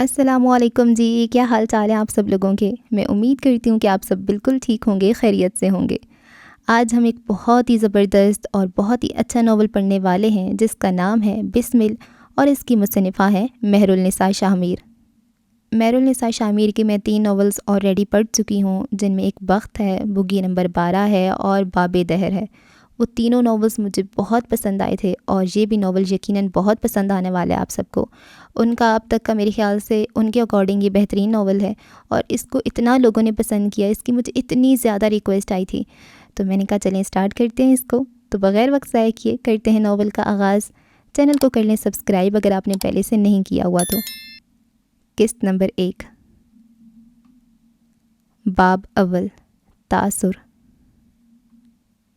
السلام علیکم جی، کیا حال چال ہیں آپ سب لوگوں کے؟ میں امید کرتی ہوں کہ آپ سب بالکل ٹھیک ہوں گے، خیریت سے ہوں گے۔ آج ہم ایک بہت ہی زبردست اور بہت ہی اچھا ناول پڑھنے والے ہیں جس کا نام ہے بسمل اور اس کی مصنفہ ہیں مہر النساء شاہ میر۔ مہر النساء شاہ میر کے میں 3 ناولز آلریڈی پڑھ چکی ہوں، جن میں ایک بخت ہے، بگی نمبر 12 ہے اور باب دہر ہے۔ وہ تینوں ناولز مجھے بہت پسند آئے تھے اور یہ بھی ناول یقیناً بہت پسند آنے والے آپ سب کو۔ ان کا اب تک کا میرے خیال سے ان کے اکارڈنگ یہ بہترین ناول ہے اور اس کو اتنا لوگوں نے پسند کیا، اس کی مجھے اتنی زیادہ ریکویسٹ آئی تھی، تو میں نے کہا چلیں سٹارٹ کرتے ہیں اس کو۔ تو بغیر وقت ضائع کیے کرتے ہیں ناول کا آغاز۔ چینل کو کر لیں سبسکرائب اگر آپ نے پہلے سے نہیں کیا ہوا تو۔ قسط نمبر 1، باب اول، تاثر۔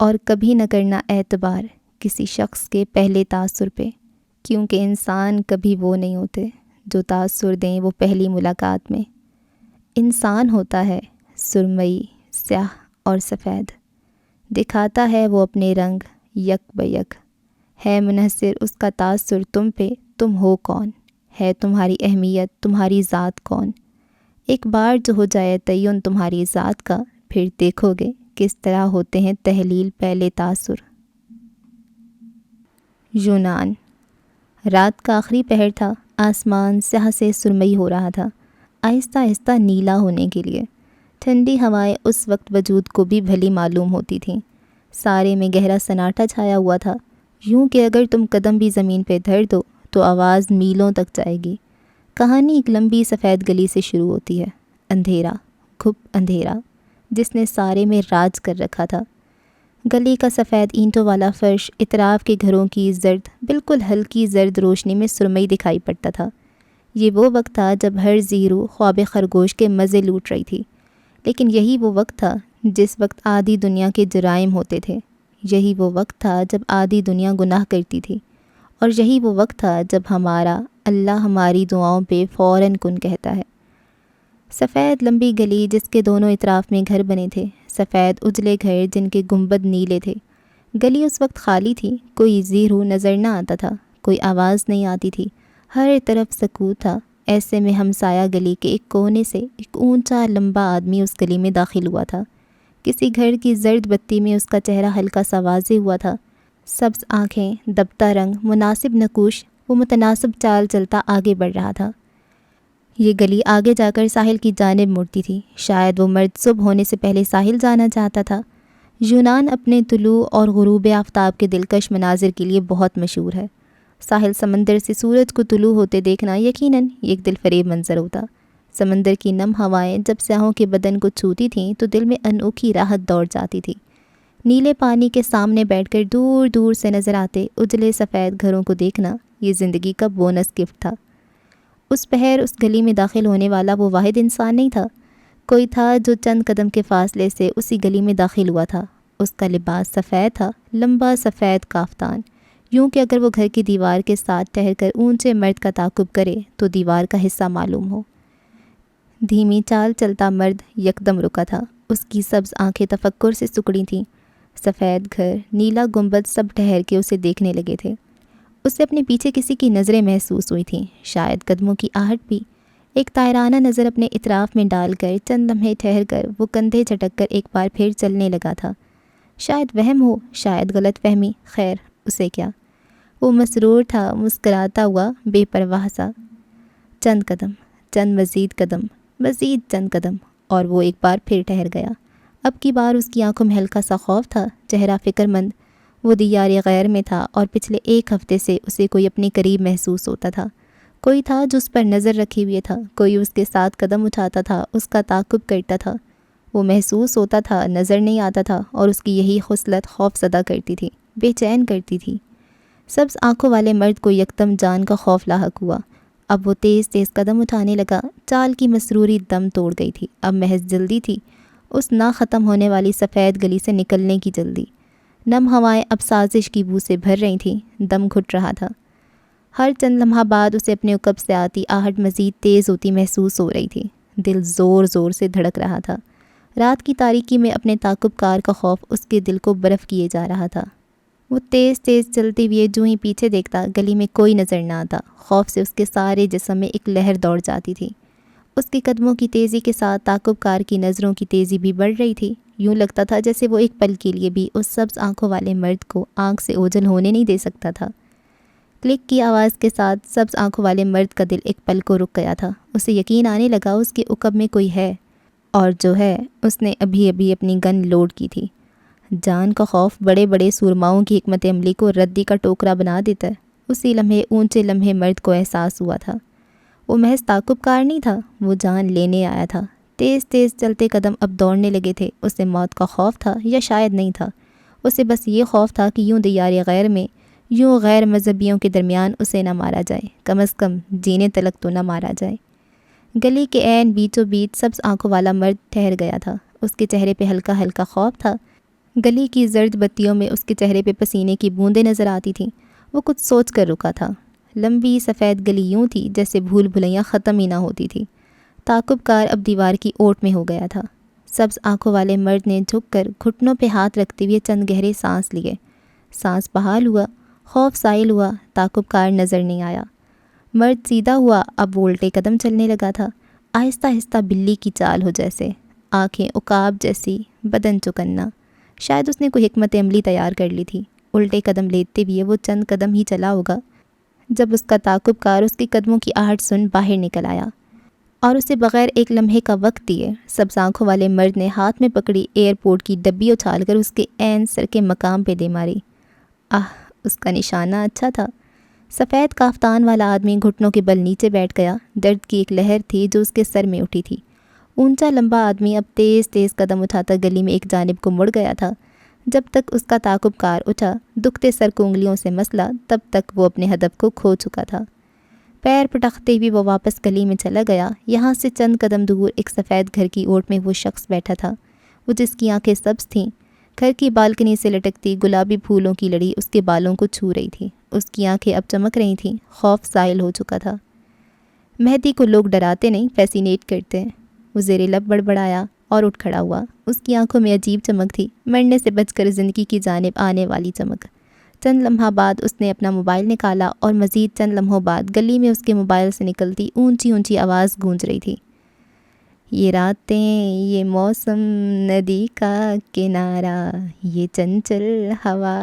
اور کبھی نہ کرنا اعتبار کسی شخص کے پہلے تاثر پہ، کیونکہ انسان کبھی وہ نہیں ہوتے جو تاثر دیں وہ پہلی ملاقات میں۔ انسان ہوتا ہے سرمئی، سیاہ اور سفید، دکھاتا ہے وہ اپنے رنگ یک بیک، ہے منحصر اس کا تاثر تم پہ، تم ہو کون، ہے تمہاری اہمیت، تمہاری ذات کون۔ ایک بار جو ہو جائے تعین تمہاری ذات کا، پھر دیکھو گے کس طرح ہوتے ہیں تحلیل پہلے تاثر۔ یونان۔ رات کا آخری پہر تھا، آسمان سیاہ سے سرمئی ہو رہا تھا، آہستہ آہستہ نیلا ہونے کے لیے۔ ٹھنڈی ہوائیں اس وقت وجود کو بھی بھلی معلوم ہوتی تھیں۔ سارے میں گہرا سناٹا چھایا ہوا تھا، یوں کہ اگر تم قدم بھی زمین پہ دھر دو تو آواز میلوں تک جائے گی۔ کہانی ایک لمبی سفید گلی سے شروع ہوتی ہے، اندھیرا، گھپ اندھیرا، جس نے سارے میں راج کر رکھا تھا۔ گلی کا سفید اینٹوں والا فرش اطراف کے گھروں کی زرد، بالکل ہلکی زرد روشنی میں سرمئی دکھائی پڑتا تھا۔ یہ وہ وقت تھا جب ہر زیرو خواب خرگوش کے مزے لوٹ رہی تھی، لیکن یہی وہ وقت تھا جس وقت آدھی دنیا کے جرائم ہوتے تھے، یہی وہ وقت تھا جب آدھی دنیا گناہ کرتی تھی، اور یہی وہ وقت تھا جب ہمارا اللہ ہماری دعاؤں پہ فوراً کن کہتا ہے۔ سفید لمبی گلی جس کے دونوں اطراف میں گھر بنے تھے، سفید اجلے گھر جن کے گنبد نیلے تھے۔ گلی اس وقت خالی تھی، کوئی زیرو نظر نہ آتا تھا، کوئی آواز نہیں آتی تھی، ہر طرف سکوت تھا۔ ایسے میں ہمسایہ گلی کے ایک کونے سے ایک اونچا لمبا آدمی اس گلی میں داخل ہوا تھا۔ کسی گھر کی زرد بتی میں اس کا چہرہ ہلکا سا واضح ہوا تھا، سبز آنکھیں، دبتا رنگ، مناسب نقوش، وہ متناسب چال چلتا آگے بڑھ رہا تھا۔ یہ گلی آگے جا کر ساحل کی جانب مڑتی تھی، شاید وہ مرد صبح ہونے سے پہلے ساحل جانا چاہتا تھا۔ یونان اپنے طلوع اور غروب آفتاب کے دلکش مناظر کے لیے بہت مشہور ہے۔ ساحل سمندر سے سورج کو طلوع ہوتے دیکھنا یقیناً ایک دل فریب منظر ہوتا۔ سمندر کی نم ہوائیں جب سیاحوں کے بدن کو چھوتی تھیں تو دل میں انوکھی راحت دوڑ جاتی تھی۔ نیلے پانی کے سامنے بیٹھ کر دور دور سے نظر آتے اجلے سفید گھروں کو دیکھنا یہ زندگی کا بونس گفٹ تھا۔ اس پہر اس گلی میں داخل ہونے والا وہ واحد انسان نہیں تھا، کوئی تھا جو چند قدم کے فاصلے سے اسی گلی میں داخل ہوا تھا۔ اس کا لباس سفید تھا، لمبا سفید کافتان، یوں کہ اگر وہ گھر کی دیوار کے ساتھ ٹھہر کر اونچے مرد کا تعاقب کرے تو دیوار کا حصہ معلوم ہو۔ دھیمی چال چلتا مرد یکدم رکا تھا، اس کی سبز آنکھیں تفکر سے سکڑی تھیں۔ سفید گھر، نیلا گنبد سب ٹھہر کے اسے دیکھنے لگے تھے۔ اسے اپنے پیچھے کسی کی نظریں محسوس ہوئی تھیں، شاید قدموں کی آہٹ بھی۔ ایک طائرانہ نظر اپنے اطراف میں ڈال کر چند لمحے ٹھہر کر وہ کندھے جھٹک کر ایک بار پھر چلنے لگا تھا۔ شاید وہم ہو، شاید غلط فہمی، خیر اسے کیا۔ وہ مسرور تھا، مسکراتا ہوا، بے پرواہ سا۔ چند قدم، چند مزید قدم، مزید چند قدم، اور وہ ایک بار پھر ٹھہر گیا۔ اب کی بار اس کی آنکھوں میں ہلکا سا خوف تھا، چہرہ فکر مند۔ وہ دیار غیر میں تھا اور پچھلے ایک ہفتے سے اسے کوئی اپنے قریب محسوس ہوتا تھا۔ کوئی تھا جو اس پر نظر رکھے ہوئے تھا، کوئی اس کے ساتھ قدم اٹھاتا تھا، اس کا تعاقب کرتا تھا۔ وہ محسوس ہوتا تھا، نظر نہیں آتا تھا، اور اس کی یہی خصلت خوف زدہ کرتی تھی، بے چین کرتی تھی۔ سبز آنکھوں والے مرد کو یکدم جان کا خوف لاحق ہوا۔ اب وہ تیز تیز قدم اٹھانے لگا، چال کی مسروری دم توڑ گئی تھی، اب محض جلدی تھی، اس نہ ختم ہونے والی سفید گلی سے نکلنے کی جلدی۔ نم ہوائیں اب سازش کی بو سے بھر رہی تھیں، دم گھٹ رہا تھا۔ ہر چند لمحہ بعد اسے اپنے عقب سے آتی آہٹ مزید تیز ہوتی محسوس ہو رہی تھی، دل زور زور سے دھڑک رہا تھا۔ رات کی تاریکی میں اپنے تعاقب کار کا خوف اس کے دل کو برف کیے جا رہا تھا۔ وہ تیز تیز چلتے ہوئے جو ہی پیچھے دیکھتا گلی میں کوئی نظر نہ آتا۔ خوف سے اس کے سارے جسم میں ایک لہر دوڑ جاتی تھی۔ اس کے قدموں کی تیزی کے ساتھ تعاقب کار کی نظروں کی تیزی بھی بڑھ رہی تھی۔ یوں لگتا تھا جیسے وہ ایک پل کے لیے بھی اس سبز آنکھوں والے مرد کو آنکھ سے اوجھل ہونے نہیں دے سکتا تھا۔ کلک کی آواز کے ساتھ سبز آنکھوں والے مرد کا دل ایک پل کو رک گیا تھا۔ اسے یقین آنے لگا اس کے عقب میں کوئی ہے، اور جو ہے اس نے ابھی ابھی اپنی گن لوڈ کی تھی۔ جان کا خوف بڑے بڑے سورماؤں کی حکمت عملی کو ردی کا ٹوکرا بنا دیتا ہے۔ اسی لمحے اونچے لمحے مرد کو احساس ہوا تھا وہ محض تعاقب کار نہیں تھا، وہ جان لینے آیا تھا۔ تیز تیز چلتے قدم اب دوڑنے لگے تھے۔ اسے موت کا خوف تھا یا شاید نہیں تھا، اسے بس یہ خوف تھا کہ یوں دیار غیر میں، یوں غیر مذہبیوں کے درمیان اسے نہ مارا جائے، کم از کم جینے تلک تو نہ مارا جائے۔ گلی کے عین بیچوں بیچ سبز آنکھوں والا مرد ٹھہر گیا تھا۔ اس کے چہرے پہ ہلکا ہلکا خوف تھا۔ گلی کی زرد بتیوں میں اس کے چہرے پہ پسینے کی بوندیں نظر آتی تھیں۔ وہ کچھ سوچ کر رکا تھا۔ لمبی سفید گلی یوں تھی جیسے بھول بھلیاں ختم ہی نہ ہوتی تھی۔ تعاقب کار اب دیوار کی اوٹ میں ہو گیا تھا۔ سبز آنکھوں والے مرد نے جھک کر گھٹنوں پہ ہاتھ رکھتے ہوئے چند گہرے سانس لیے۔ سانس بحال ہوا، خوف سائل ہوا، تعاقب کار نظر نہیں آیا۔ مرد سیدھا ہوا، اب وہ الٹے قدم چلنے لگا تھا، آہستہ آہستہ بلی کی چال ہو جیسے، آنکھیں عقاب جیسی، بدن چکنا۔ شاید اس نے کوئی حکمت عملی تیار کر لی تھی۔ الٹے قدم لیتے ہوئے وہ چند قدم ہی چلا ہوگا جب اس کا تعاقب کار اس کے قدموں کی آہٹ سن باہر نکل آیا، اور اسے بغیر ایک لمحے کا وقت دیے سبز آنکھوں والے مرد نے ہاتھ میں پکڑی ایئرپورٹ کی ڈبی اچھال کر اس کے عین سر کے مقام پہ دے ماری۔ اس کا نشانہ اچھا تھا۔ سفید کافتان والا آدمی گھٹنوں کے بل نیچے بیٹھ گیا۔ درد کی ایک لہر تھی جو اس کے سر میں اٹھی تھی۔ اونچا لمبا آدمی اب تیز تیز قدم اٹھاتا گلی میں ایک جانب کو مڑ گیا تھا۔ جب تک اس کا تعاقب کار اٹھا، دکھتے سر کو انگلیوں سے مسلا، تب تک وہ اپنے ہدف کو کھو چکا تھا۔ پیر پٹکتے ہوئے وہ واپس گلی میں چلا گیا۔ یہاں سے چند قدم دور ایک سفید گھر کی اوٹ میں وہ شخص بیٹھا تھا، وہ جس کی آنکھیں سبز تھیں۔ گھر کی بالکنی سے لٹکتی گلابی پھولوں کی لڑی اس کے بالوں کو چھو رہی تھی۔ اس کی آنکھیں اب چمک رہی تھیں، خوف سائل ہو چکا تھا۔ مہدی کو لوگ ڈراتے نہیں، فیسینیٹ کرتے ہیں، وہ زیر لب بڑبڑایا اور اٹھ کھڑا ہوا۔ اس کی آنکھوں میں عجیب چمک تھی، مرنے سے بچ کر زندگی کی جانب آنے والی چمک۔ چند لمحہ بعد اس نے اپنا موبائل نکالا اور مزید چند لمحوں بعد گلی میں اس کے موبائل سے نکلتی اونچی اونچی آواز گونج رہی تھی۔ یہ راتیں، یہ موسم، ندی کا کنارہ، یہ چنچل ہوا۔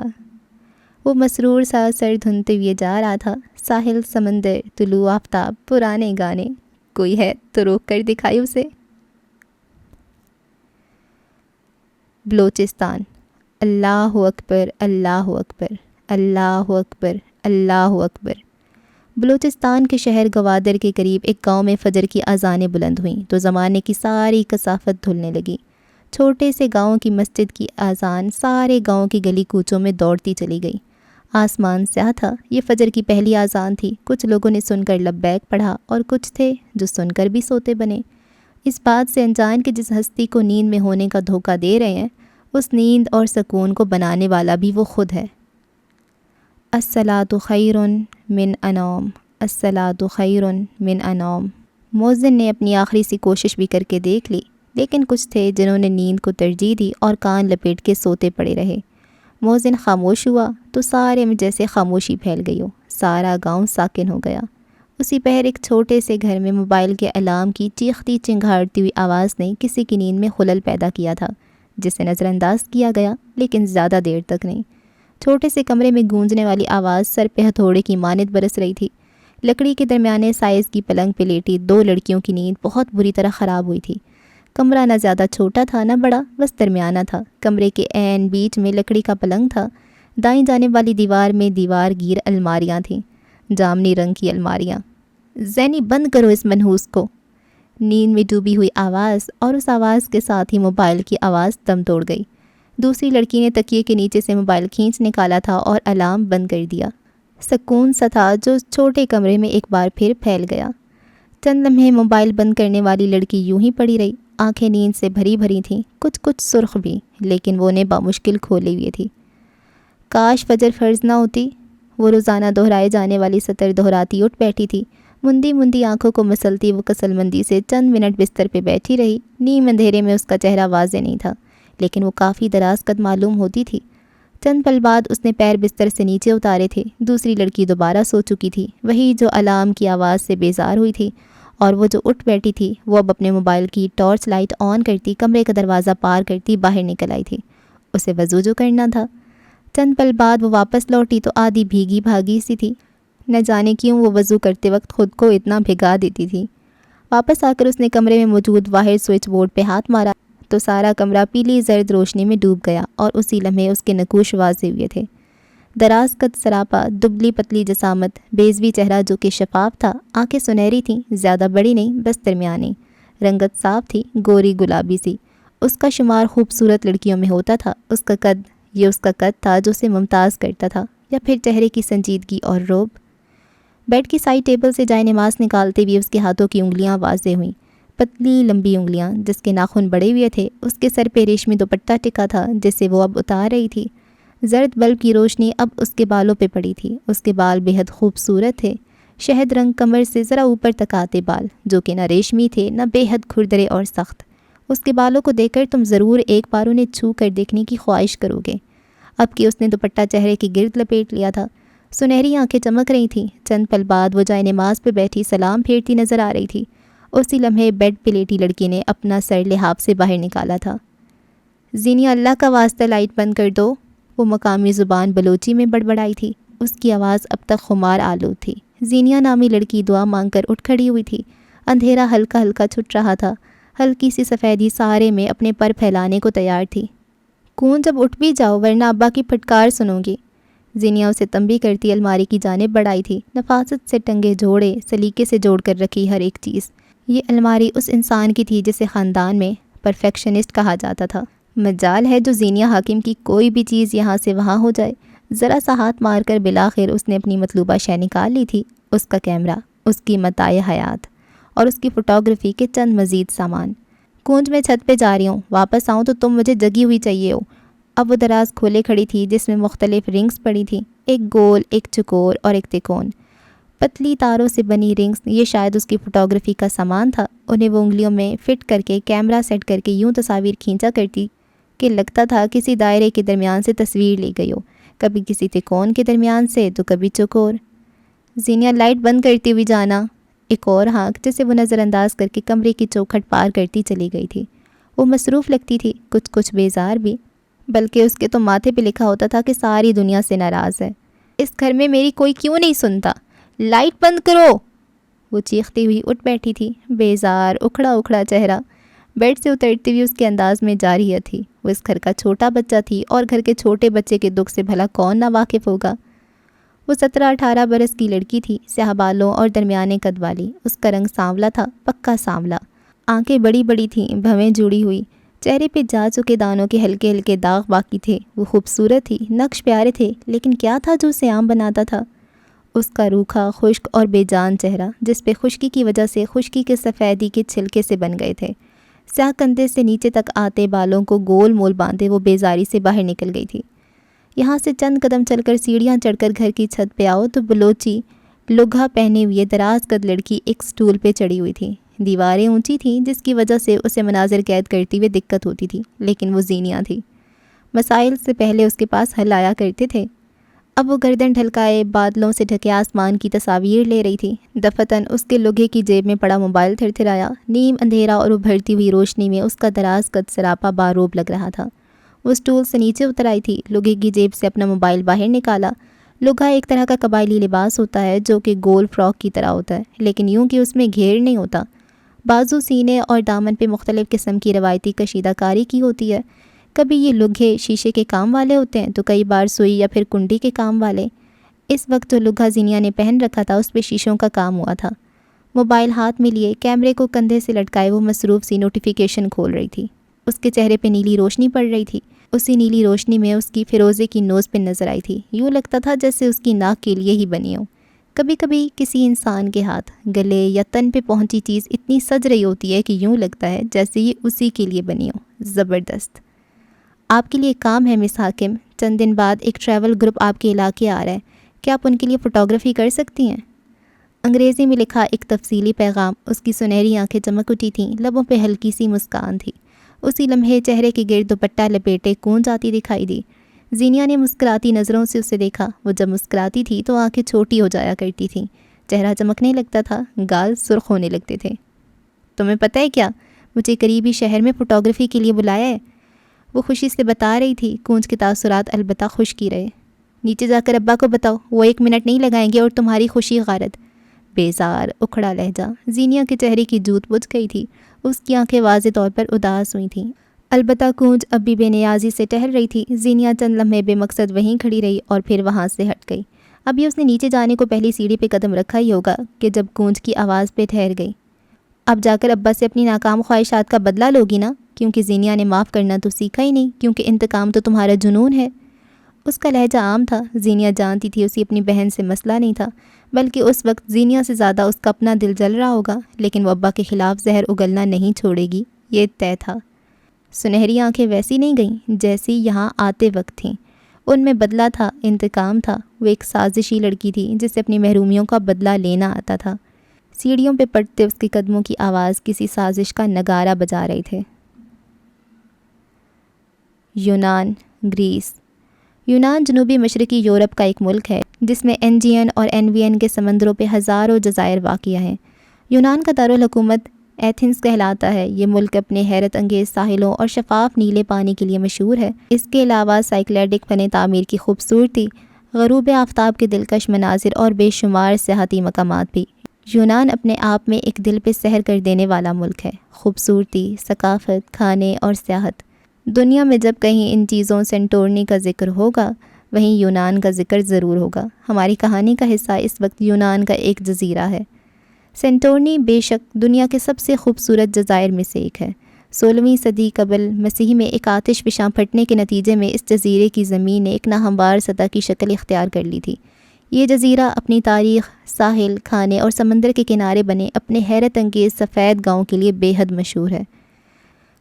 وہ مسرور سا سر دھنتے ہوئے جا رہا تھا۔ ساحل، سمندر، طلوع آفتاب، پرانے گانے، کوئی ہے تو روک کر دکھائی اسے۔ بلوچستان۔ اللہ اکبر، اللہ اکبر، اللہ اکبر، اللہ اکبر۔ بلوچستان کے شہر گوادر کے قریب ایک گاؤں میں فجر کی اذانیں بلند ہوئیں تو زمانے کی ساری کثافت دھلنے لگی۔ چھوٹے سے گاؤں کی مسجد کی اذان سارے گاؤں کی گلی کوچوں میں دوڑتی چلی گئی۔ آسمان سیاہ تھا، یہ فجر کی پہلی اذان تھی۔ کچھ لوگوں نے سن کر لبیک پڑھا اور کچھ تھے جو سن کر بھی سوتے بنے، اس بات سے انجان کہ جس ہستی کو نیند میں ہونے کا دھوکہ دے رہے ہیں، اس نیند اور سکون کو بنانے والا بھی وہ خود ہے۔ الصلاۃ خیر من النوم، الصلاۃ خیر من النوم۔ مؤذن نے اپنی آخری سی کوشش بھی کر کے دیکھ لی، لیکن کچھ تھے جنہوں نے نیند کو ترجیح دی اور کان لپیٹ کے سوتے پڑے رہے۔ مؤذن خاموش ہوا تو سارے میں جیسے خاموشی پھیل گئی ہو، سارا گاؤں ساکن ہو گیا۔ اسی پہر ایک چھوٹے سے گھر میں موبائل کے الارم کی چیختی چنگھاڑتی ہوئی آواز نے کسی کی نیند میں خلل پیدا کیا تھا، جسے نظر انداز کیا گیا، لیکن زیادہ دیر تک نہیں۔ چھوٹے سے کمرے میں گونجنے والی آواز سر پہ ہتھوڑے کی مانند برس رہی تھی۔ لکڑی کے درمیانے سائز کی پلنگ پہ لیٹی دو لڑکیوں کی نیند بہت بری طرح خراب ہوئی تھی۔ کمرہ نہ زیادہ چھوٹا تھا نہ بڑا، بس درمیانہ تھا۔ کمرے کے عین بیچ میں لکڑی کا پلنگ تھا۔ دائیں جانب والی دیوار میں دیوار گیر الماریاں تھیں، جامنی رنگ کی الماریاں۔ زینی بند کرو اس منحوس کو، نیند میں ڈوبی ہوئی آواز، اور اس آواز کے ساتھ ہی موبائل کی آواز دم توڑ گئی۔ دوسری لڑکی نے تکیے کے نیچے سے موبائل کھینچ نکالا تھا اور الارم بند کر دیا۔ سکون سا تھا جو چھوٹے کمرے میں ایک بار پھر پھیل گیا۔ چند لمحے موبائل بند کرنے والی لڑکی یوں ہی پڑی رہی، آنکھیں نیند سے بھری بھری تھیں، کچھ سرخ بھی، لیکن وہ انہیں بامشکل کھولے ہوئے تھی۔ کاش فجر فرض نہ ہوتی، وہ روزانہ دہرائے جانے والی سطر دہراتی اٹھ بیٹھی تھی۔ مندی مندی آنکھوں کو مسلتی وہ کسل مندی سے چند منٹ بستر پہ بیٹھی رہی۔ نیم اندھیرے میں اس کا چہرہ واضح نہیں تھا، لیکن وہ کافی دراز قد معلوم ہوتی تھی۔ چند پل بعد اس نے پیر بستر سے نیچے اتارے تھے۔ دوسری لڑکی دوبارہ سو چکی تھی، وہی جو الارم کی آواز سے بیزار ہوئی تھی، اور وہ جو اٹھ بیٹھی تھی وہ اب اپنے موبائل کی ٹارچ لائٹ آن کرتی کمرے کا دروازہ پار کرتی باہر نکل آئی تھی۔ اسے وضو جو کرنا تھا۔ چند پل بعد وہ واپس لوٹی تو آدھی بھیگی بھاگی سی تھی۔ نہ جانے کیوں وہ وضو کرتے وقت خود کو اتنا بھگا دیتی تھی۔ واپس آ کر اس نے کمرے میں موجود واحد سوئچ بورڈ پہ ہاتھ مارا تو سارا کمرہ پیلی زرد روشنی میں ڈوب گیا اور اسی لمحے اس کے نقوش واضح ہوئے تھے۔ دراز قد سراپا، دبلی پتلی جسامت، بیضوی چہرہ جو کہ شفاف تھا، آنکھیں سنہری تھیں، زیادہ بڑی نہیں بس درمیانی، رنگت صاف تھی، گوری گلابی سی۔ اس کا شمار خوبصورت لڑکیوں میں ہوتا تھا۔ اس کا قد، یہ اس کا قد تھا جو اسے ممتاز کرتا تھا، یا پھر چہرے کی سنجیدگی اور روب۔ بیڈ کی سائڈ ٹیبل سے جائے نماز نکالتے ہوئے اس کے ہاتھوں کی انگلیاں واضح ہوئیں، پتلی لمبی انگلیاں جس کے ناخن بڑے ہوئے تھے۔ اس کے سر پہ ریشمی دوپٹہ ٹکا تھا جسے وہ اب اتار رہی تھی۔ زرد بلب کی روشنی اب اس کے بالوں پہ پڑی تھی۔ اس کے بال بے حد خوبصورت تھے، شہد رنگ کمر سے ذرا اوپر تک آتے بال جو کہ نہ ریشمی تھے نہ بے حد کھردرے اور سخت۔ اس کے بالوں کو دیکھ کر تم ضرور ایک بار انہیں چھو کر دیکھنے کی خواہش کرو گے، اب کہ اس نے دوپٹہ چہرے کے گرد لپیٹ لیا تھا۔ سنہری آنکھیں چمک رہی تھیں۔ چند پل بعد وہ جائے نماز پہ بیٹھی سلام پھیرتی نظر آ رہی تھی۔ اسی لمحے بیڈ پہ لیٹی لڑکی نے اپنا سر لحاف سے باہر نکالا تھا۔ زینیا، اللہ کا واسطہ لائٹ بند کر دو، وہ مقامی زبان بلوچی میں بڑبڑائی تھی۔ اس کی آواز اب تک خمار آلود تھی۔ زینیا نامی لڑکی دعا مانگ کر اٹھ کھڑی ہوئی تھی۔ اندھیرا ہلکا ہلکا چھٹ رہا تھا، ہلکی سی سفیدی سارے میں اپنے پر پھیلانے کو تیار تھی۔ کون، جب اٹھ بھی جاؤ ورنہ ابا کی پھٹکار سنو گی۔ زینیا اسے تنبیہ کرتی الماری کی جانب بڑھائی تھی۔ نفاست سے ٹنگے جوڑے، سلیقے سے جوڑ کر رکھی ہر ایک چیز۔ یہ الماری اس انسان کی تھی جسے خاندان میں پرفیکشنسٹ کہا جاتا تھا۔ مجال ہے جو زینیا حاکم کی کوئی بھی چیز یہاں سے وہاں ہو جائے۔ ذرا سا ہاتھ مار کر بلاخر اس نے اپنی مطلوبہ شے نکال لی تھی، اس کا کیمرہ، اس کی متاع حیات اور اس کی فوٹوگرافی کے چند مزید سامان۔ کونج میں چھت پہ جا رہی ہوں، واپس آؤں تو تم مجھے جگی ہوئی چاہیے ہو۔ اب وہ دراز کھولے کھڑی تھی جس میں مختلف رنگز پڑی تھیں، ایک گول، ایک چکور اور ایک تکون۔ پتلی تاروں سے بنی رنگز، یہ شاید اس کی فوٹوگرافی کا سامان تھا۔ انہیں وہ انگلیوں میں فٹ کر کے کیمرہ سیٹ کر کے یوں تصاویر کھینچا کرتی کہ لگتا تھا کسی دائرے کے درمیان سے تصویر لی گئی ہو، کبھی کسی تکون کے درمیان سے تو کبھی چکور۔ زینیا، لائٹ بند کرتی ہوئی جانا، ایک اور ہانک جسے وہ نظر انداز کر کے کمرے کی چوکھٹ پار کرتی چلی گئی تھی۔ وہ مصروف لگتی تھی، کچھ بیزار بھی، بلکہ اس کے تو ماتھے پہ لکھا ہوتا تھا کہ ساری دنیا سے ناراض ہے۔ اس گھر میں میری کوئی کیوں نہیں سنتا؟ لائٹ بند کرو! وہ چیختی ہوئی اٹھ بیٹھی تھی، بیزار، اکھڑا اکھڑا چہرہ۔ بیڈ سے اترتی ہوئی اس کے انداز میں جاریہ تھی۔ وہ اس گھر کا چھوٹا بچہ تھی اور گھر کے چھوٹے بچے کے دکھ سے بھلا کون نہ واقف ہوگا۔ وہ 17-18 برس کی لڑکی تھی، سیاہ بالوں اور درمیانے قد والی۔ اس کا رنگ سانولا تھا، پکا سانولا۔ آنکھیں بڑی بڑی تھیں، بھویں جڑی ہوئی، چہرے پہ جا چکے دانوں کے ہلکے ہلکے داغ باقی تھے۔ وہ خوبصورت تھی، نقش پیارے تھے، لیکن کیا تھا جو اسے عام بناتا تھا؟ اس کا روکھا، خشک اور بے جان چہرہ جس پہ خشکی کی وجہ سے خشکی کے سفیدی کے چھلکے سے بن گئے تھے۔ سیاہ کندھے سے نیچے تک آتے بالوں کو گول مول باندھے وہ بیزاری سے باہر نکل گئی تھی۔ یہاں سے چند قدم چل کر سیڑھیاں چڑھ کر گھر کی چھت پہ آؤ تو بلوچی لگھا پہنے ہوئے دراز قد لڑکی ایک سٹول پہ چڑھی ہوئی تھی۔ دیواریں اونچی تھیں جس کی وجہ سے اسے مناظر قید کرتے ہوئے دقت ہوتی تھی، لیکن وہ زینیا تھی۔ مسائل سے پہلے اس کے پاس حل آیا کرتے تھے۔ اب وہ گردن ڈھلکائے بادلوں سے ڈھکے آسمان کی تصاویر لے رہی تھی۔ دفتن اس کے لگے کی جیب میں پڑا موبائل تھرتھرایا۔ نیم اندھیرا اور ابھرتی ہوئی روشنی میں اس کا دراز قد سراپا باروب لگ رہا تھا۔ وہ سٹول سے نیچے اتر آئی تھی، لگے کی جیب سے اپنا موبائل باہر نکالا۔ لگا ایک طرح کا قبائلی لباس ہوتا ہے جو کہ گول فراک کی طرح ہوتا ہے، لیکن یوں کہ اس میں گھیر نہیں ہوتا۔ بازو، سینے اور دامن پہ مختلف قسم کی روایتی کشیدہ کاری کی ہوتی ہے۔ کبھی یہ لگھے شیشے کے کام والے ہوتے ہیں تو کئی بار سوئی یا پھر کنڈی کے کام والے۔ اس وقت جو لگھا زینیا نے پہن رکھا تھا اس پہ شیشوں کا کام ہوا تھا۔ موبائل ہاتھ میں لیے کیمرے کو کندھے سے لٹکائے وہ مصروف سی نوٹیفیکیشن کھول رہی تھی۔ اس کے چہرے پہ نیلی روشنی پڑ رہی تھی۔ اسی نیلی روشنی میں اس کی فیروزے کی نوز پن نظر آئی تھی۔ یوں لگتا تھا جیسے اس کی ناک کے لیے ہی بنی ہو۔ کبھی کبھی کسی انسان کے ہاتھ، گلے یا تن پہ پہنچی چیز اتنی سج رہی ہوتی ہے کہ یوں لگتا ہے جیسے یہ اسی کے لیے بنی ہو۔ زبردست! آپ کے لیے کام ہے مس حاکم، چند دن بعد ایک ٹریول گروپ آپ کے علاقے آ رہا ہے، کیا آپ ان کے لیے فوٹوگرافی کر سکتی ہیں؟ انگریزی میں لکھا ایک تفصیلی پیغام۔ اس کی سنہری آنکھیں چمک اٹھی تھیں، لبوں پہ ہلکی سی مسکان تھی۔ اسی لمحے چہرے کے گرد دوپٹہ لپیٹے کون جاتی دکھائی دی۔ زینیا نے مسکراتی نظروں سے اسے دیکھا۔ وہ جب مسکراتی تھی تو آنکھیں چھوٹی ہو جایا کرتی تھیں، چہرہ چمکنے لگتا تھا، گال سرخ ہونے لگتے تھے۔ تمہیں پتہ ہے کیا، مجھے قریبی شہر میں فوٹوگرافی کے لیے بلایا ہے، وہ خوشی سے بتا رہی تھی۔ کونج کے تاثرات البتہ خشکی رہے۔ نیچے جا کر ابا کو بتاؤ، وہ 1 منٹ نہیں لگائیں گے اور تمہاری خوشی غارت۔ بیزار اکھڑا لہجہ۔ زینیا کے چہرے کی جوت بجھ گئی تھی، اس کی آنکھیں واضح طور پر اداس ہوئی تھیں۔ البتہ کونج اب بھی بے نیازی سے ٹہل رہی تھی۔ زینیا چند لمحے بے مقصد وہیں کھڑی رہی اور پھر وہاں سے ہٹ گئی۔ ابھی اس نے نیچے جانے کو پہلی سیڑھی پہ قدم رکھا ہی ہوگا کہ جب کونج کی آواز پہ ٹھہر گئی۔ اب جا کر ابا سے اپنی ناکام خواہشات کا بدلہ لوگی نا؟ کیونکہ زینیا نے معاف کرنا تو سیکھا ہی نہیں، کیونکہ انتقام تو تمہارا جنون ہے۔ اس کا لہجہ عام تھا۔ زینیا جانتی تھی اسی اپنی بہن سے مسئلہ نہیں تھا، بلکہ اس وقت زینیا سے زیادہ اس کا اپنا دل جل رہا ہوگا، لیکن وہ ابا کے خلاف زہر اگلنا نہیں چھوڑے گی، یہ طے تھا۔ سنہری آنکھیں ویسی نہیں گئیں جیسی یہاں آتے وقت تھیں، ان میں بدلہ تھا، انتقام تھا۔ وہ ایک سازشی لڑکی تھی جسے اپنی محرومیوں کا بدلہ لینا آتا تھا۔ سیڑھیوں پہ پڑتے اس کے قدموں کی آواز کسی سازش کا نگارہ بجا رہے تھے۔ یونان، گریس۔ یونان جنوبی مشرقی یورپ کا ایک ملک ہے جس میں اینجین اور اینوین کے سمندروں پہ ہزاروں جزائر واقع ہیں۔ یونان کا دارالحکومت ایتھنز کہلاتا ہے۔ یہ ملک اپنے حیرت انگیز ساحلوں اور شفاف نیلے پانی کے لیے مشہور ہے۔ اس کے علاوہ سائیکلیڈک فن تعمیر کی خوبصورتی، غروب آفتاب کے دلکش مناظر اور بے شمار سیاحتی مقامات بھی۔ یونان اپنے آپ میں ایک دل پہ سحر کر دینے والا ملک ہے۔ خوبصورتی، ثقافت، کھانے اور سیاحت۔ دنیا میں جب کہیں ان چیزوں سینٹورنی کا ذکر ہوگا، وہیں یونان کا ذکر ضرور ہوگا۔ ہماری کہانی کا حصہ اس وقت یونان کا ایک جزیرہ ہے۔ سینٹورنی بے شک دنیا کے سب سے خوبصورت جزائر میں سے ایک ہے۔ 16ویں صدی قبل مسیح میں ایک آتش فشاں پھٹنے کے نتیجے میں اس جزیرے کی زمین نے ایک ناہموار سطح کی شکل اختیار کر لی تھی۔ یہ جزیرہ اپنی تاریخ، ساحل، کھانے اور سمندر کے کنارے بنے اپنے حیرت انگیز سفید گاؤں کے لیے بے حد مشہور ہے۔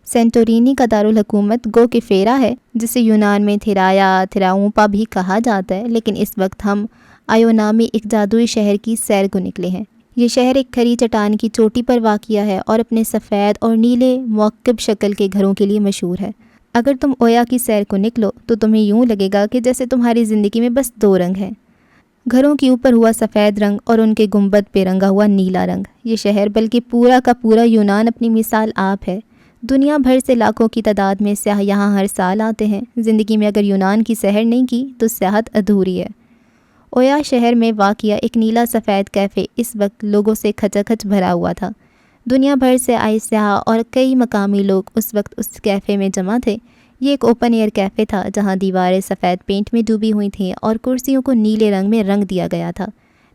سینٹورینی کا دارالحکومت گو کہ فیرا ہے، جسے یونان میں تھرایا، تھراؤمپا بھی کہا جاتا ہے، لیکن اس وقت ہم آیونا میں ایک جادوئی شہر کی سیر کو نکلے ہیں۔ یہ شہر ایک کھری چٹان کی چوٹی پر واقع ہے اور اپنے سفید اور نیلے موکب شکل کے گھروں کے لیے مشہور ہے۔ اگر تم اویا کی سیر کو نکلو تو تمہیں یوں لگے گا کہ جیسے تمہاری زندگی میں بس 2 رنگ ہیں، گھروں کے اوپر ہوا سفید رنگ اور ان کے گنبد پہ رنگا ہوا نیلا رنگ۔ یہ شہر بلکہ پورا کا پورا یونان اپنی مثال آپ ہے۔ دنیا بھر سے لاکھوں کی تعداد میں سیاح یہاں ہر سال آتے ہیں۔ زندگی میں اگر یونان کی سیر نہیں کی تو سیاحت ادھوری ہے۔ اویا شہر میں واقع ایک نیلا سفید کیفے اس وقت لوگوں سے کھچا کھچ بھرا ہوا تھا۔ دنیا بھر سے آئے سیاح اور کئی مقامی لوگ اس وقت اس کیفے میں جمع تھے۔ یہ ایک اوپن ایئر کیفے تھا جہاں دیواریں سفید پینٹ میں ڈوبی ہوئی تھیں اور کرسیوں کو نیلے رنگ میں رنگ دیا گیا تھا۔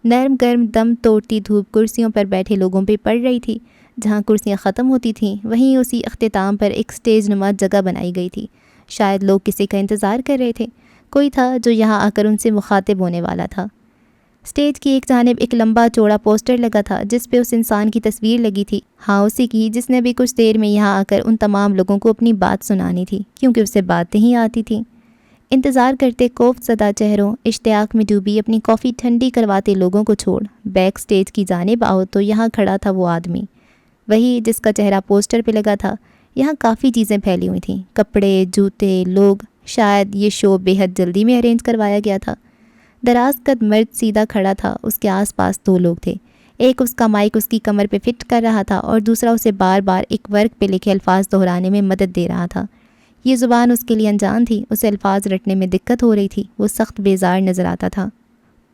نرم گرم دم توڑتی دھوپ کرسیوں پر بیٹھے لوگوں پہ پڑ رہی تھی۔ جہاں کرسیاں ختم ہوتی تھیں وہیں اسی اختتام پر ایک سٹیج نما جگہ بنائی گئی تھی۔ شاید لوگ کسی کا انتظار کر رہے تھے، کوئی تھا جو یہاں آ کر ان سے مخاطب ہونے والا تھا۔ سٹیج کی ایک جانب ایک لمبا چوڑا پوسٹر لگا تھا جس پہ اس انسان کی تصویر لگی تھی، ہاں اسی کی جس نے بھی کچھ دیر میں یہاں آ کر ان تمام لوگوں کو اپنی بات سنانی تھی، کیونکہ اسے باتیں ہی آتی تھیں۔ انتظار کرتے کوفت زدہ چہروں، اشتیاق میں ڈوبی اپنی کافی ٹھنڈی کرواتے لوگوں کو چھوڑ بیک سٹیج کی جانب آؤ تو یہاں کھڑا تھا وہ آدمی، وہی جس کا چہرہ پوسٹر پہ لگا تھا۔ یہاں کافی چیزیں پھیلی ہوئی تھیں، کپڑے، جوتے، لوگ۔ شاید یہ شو بے حد جلدی میں ارینج کروایا گیا تھا۔ دراز قد مرد سیدھا کھڑا تھا، اس کے آس پاس 2 لوگ تھے۔ ایک اس کا مائک اس کی کمر پہ فٹ کر رہا تھا اور دوسرا اسے بار بار ایک ورق پہ لکھے الفاظ دہرانے میں مدد دے رہا تھا۔ یہ زبان اس کے لیے انجان تھی، اسے الفاظ رٹنے میں دقت ہو رہی تھی، وہ سخت بیزار نظر آتا تھا۔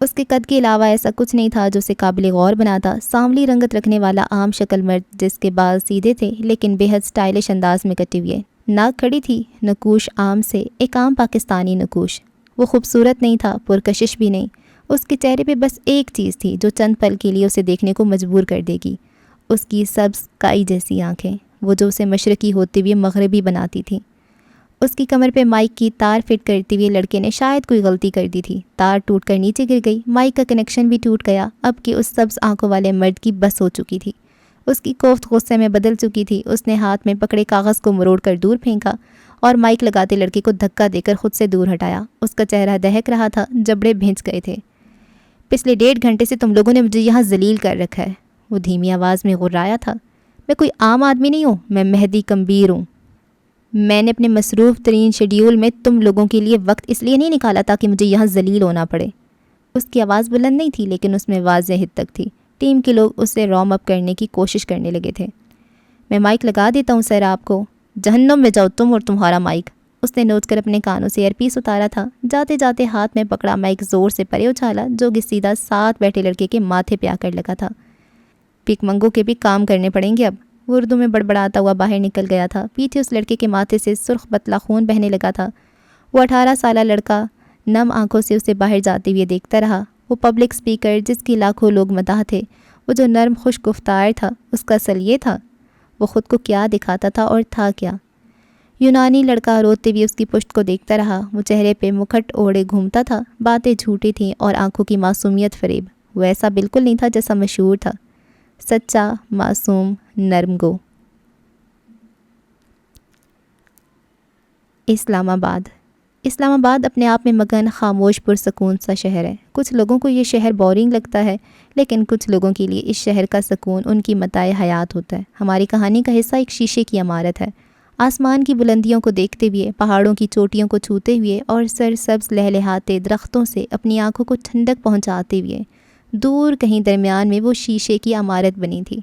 اس کے قد کے علاوہ ایسا کچھ نہیں تھا جو اسے قابل غور بناتا۔ سانولی رنگت رکھنے والا عام شکل مرد جس کے بال سیدھے تھے لیکن بے حد سٹائلش انداز میں کٹے ہوئے، ناک کھڑی تھی، نقوش عام سے ایک عام پاکستانی نقوش۔ وہ خوبصورت نہیں تھا، پرکشش بھی نہیں۔ اس کے چہرے پہ بس ایک چیز تھی جو چند پل کے لیے اسے دیکھنے کو مجبور کر دے گی، اس کی سبز کائی جیسی آنکھیں، وہ جو اسے مشرقی ہوتے ہوئے مغربی بناتی تھی۔ اس کی کمر پہ مائک کی تار فٹ کرتے ہوئے لڑکے نے شاید کوئی غلطی کر دی تھی، تار ٹوٹ کر نیچے گر گئی، مائک کا کنیکشن بھی ٹوٹ گیا۔ اب کہ اس سبز آنکھوں والے مرد کی بس ہو چکی تھی، اس کی کوفت غصے میں بدل چکی تھی۔ اس نے ہاتھ میں پکڑے کاغذ کو مروڑ کر دور پھینکا اور مائک لگاتے لڑکے کو دھکا دے کر خود سے دور ہٹایا۔ اس کا چہرہ دہک رہا تھا، جبڑے بھنس گئے تھے۔ پچھلے 1.5 گھنٹے سے تم لوگوں نے مجھے یہاں ذلیل کر رکھا ہے، وہ دھیمی آواز میں غرایا تھا۔ میں کوئی عام آدمی نہیں ہوں، میں مہدی کمبیر ہوں۔ میں نے اپنے مصروف ترین شیڈیول میں تم لوگوں کے لیے وقت اس لیے نہیں نکالا تاکہ مجھے یہاں ذلیل ہونا پڑے۔ اس کی آواز بلند نہیں تھی لیکن اس میں واضح حد تھی۔ ٹیم کے لوگ اسے رام اپ کرنے کی کوشش کرنے لگے تھے۔ میں مائک لگا دیتا ہوں سر آپ کو۔ جہنم میں جاؤ تم اور تمہارا مائک۔ اس نے نوچ کر اپنے کانوں سے ایئر پیس اتارا تھا۔ جاتے جاتے ہاتھ میں پکڑا مائک زور سے پرے اچھالا جو کہ سیدھا ساتھ بیٹھے لڑکے کے ماتھے پہ آ کر لگا تھا۔ پک منگو کے بھی کام کرنے پڑیں گے اب، وہ اردو میں بڑبڑاتا ہوا باہر نکل گیا تھا۔ پیچھے اس لڑکے کے ماتھے سے سرخ پتلا خون بہنے لگا تھا۔ وہ 18 سالہ لڑکا نم آنکھوں سے اسے باہر جاتے ہوئے دیکھتا رہا۔ وہ پبلک سپیکر جس کی لاکھوں لوگ مداح تھے، وہ جو نرم خوش گفتار تھا، اس کا اصل یہ تھا۔ وہ خود کو کیا دکھاتا تھا اور تھا کیا؟ یونانی لڑکا روتے ہوئے اس کی پشت کو دیکھتا رہا۔ وہ چہرے پہ مکھٹ اوڑھے گھومتا تھا، باتیں جھوٹی تھیں اور آنکھوں کی معصومیت فریب۔ وہ ایسا بالکل نہیں تھا جیسا مشہور تھا، سچا، معصوم، نرم گو۔ اسلام آباد اپنے آپ میں مگن، خاموش، پرسکون سا شہر ہے۔ کچھ لوگوں کو یہ شہر بورنگ لگتا ہے، لیکن کچھ لوگوں کے لیے اس شہر کا سکون ان کی متاع حیات ہوتا ہے۔ ہماری کہانی کا حصہ ایک شیشے کی عمارت ہے۔ آسمان کی بلندیوں کو دیکھتے ہوئے، پہاڑوں کی چوٹیوں کو چھوتے ہوئے اور سرسبز لہلہاتے درختوں سے اپنی آنکھوں کو ٹھنڈک پہنچاتے ہوئے، دور کہیں درمیان میں وہ شیشے کی عمارت بنی تھی۔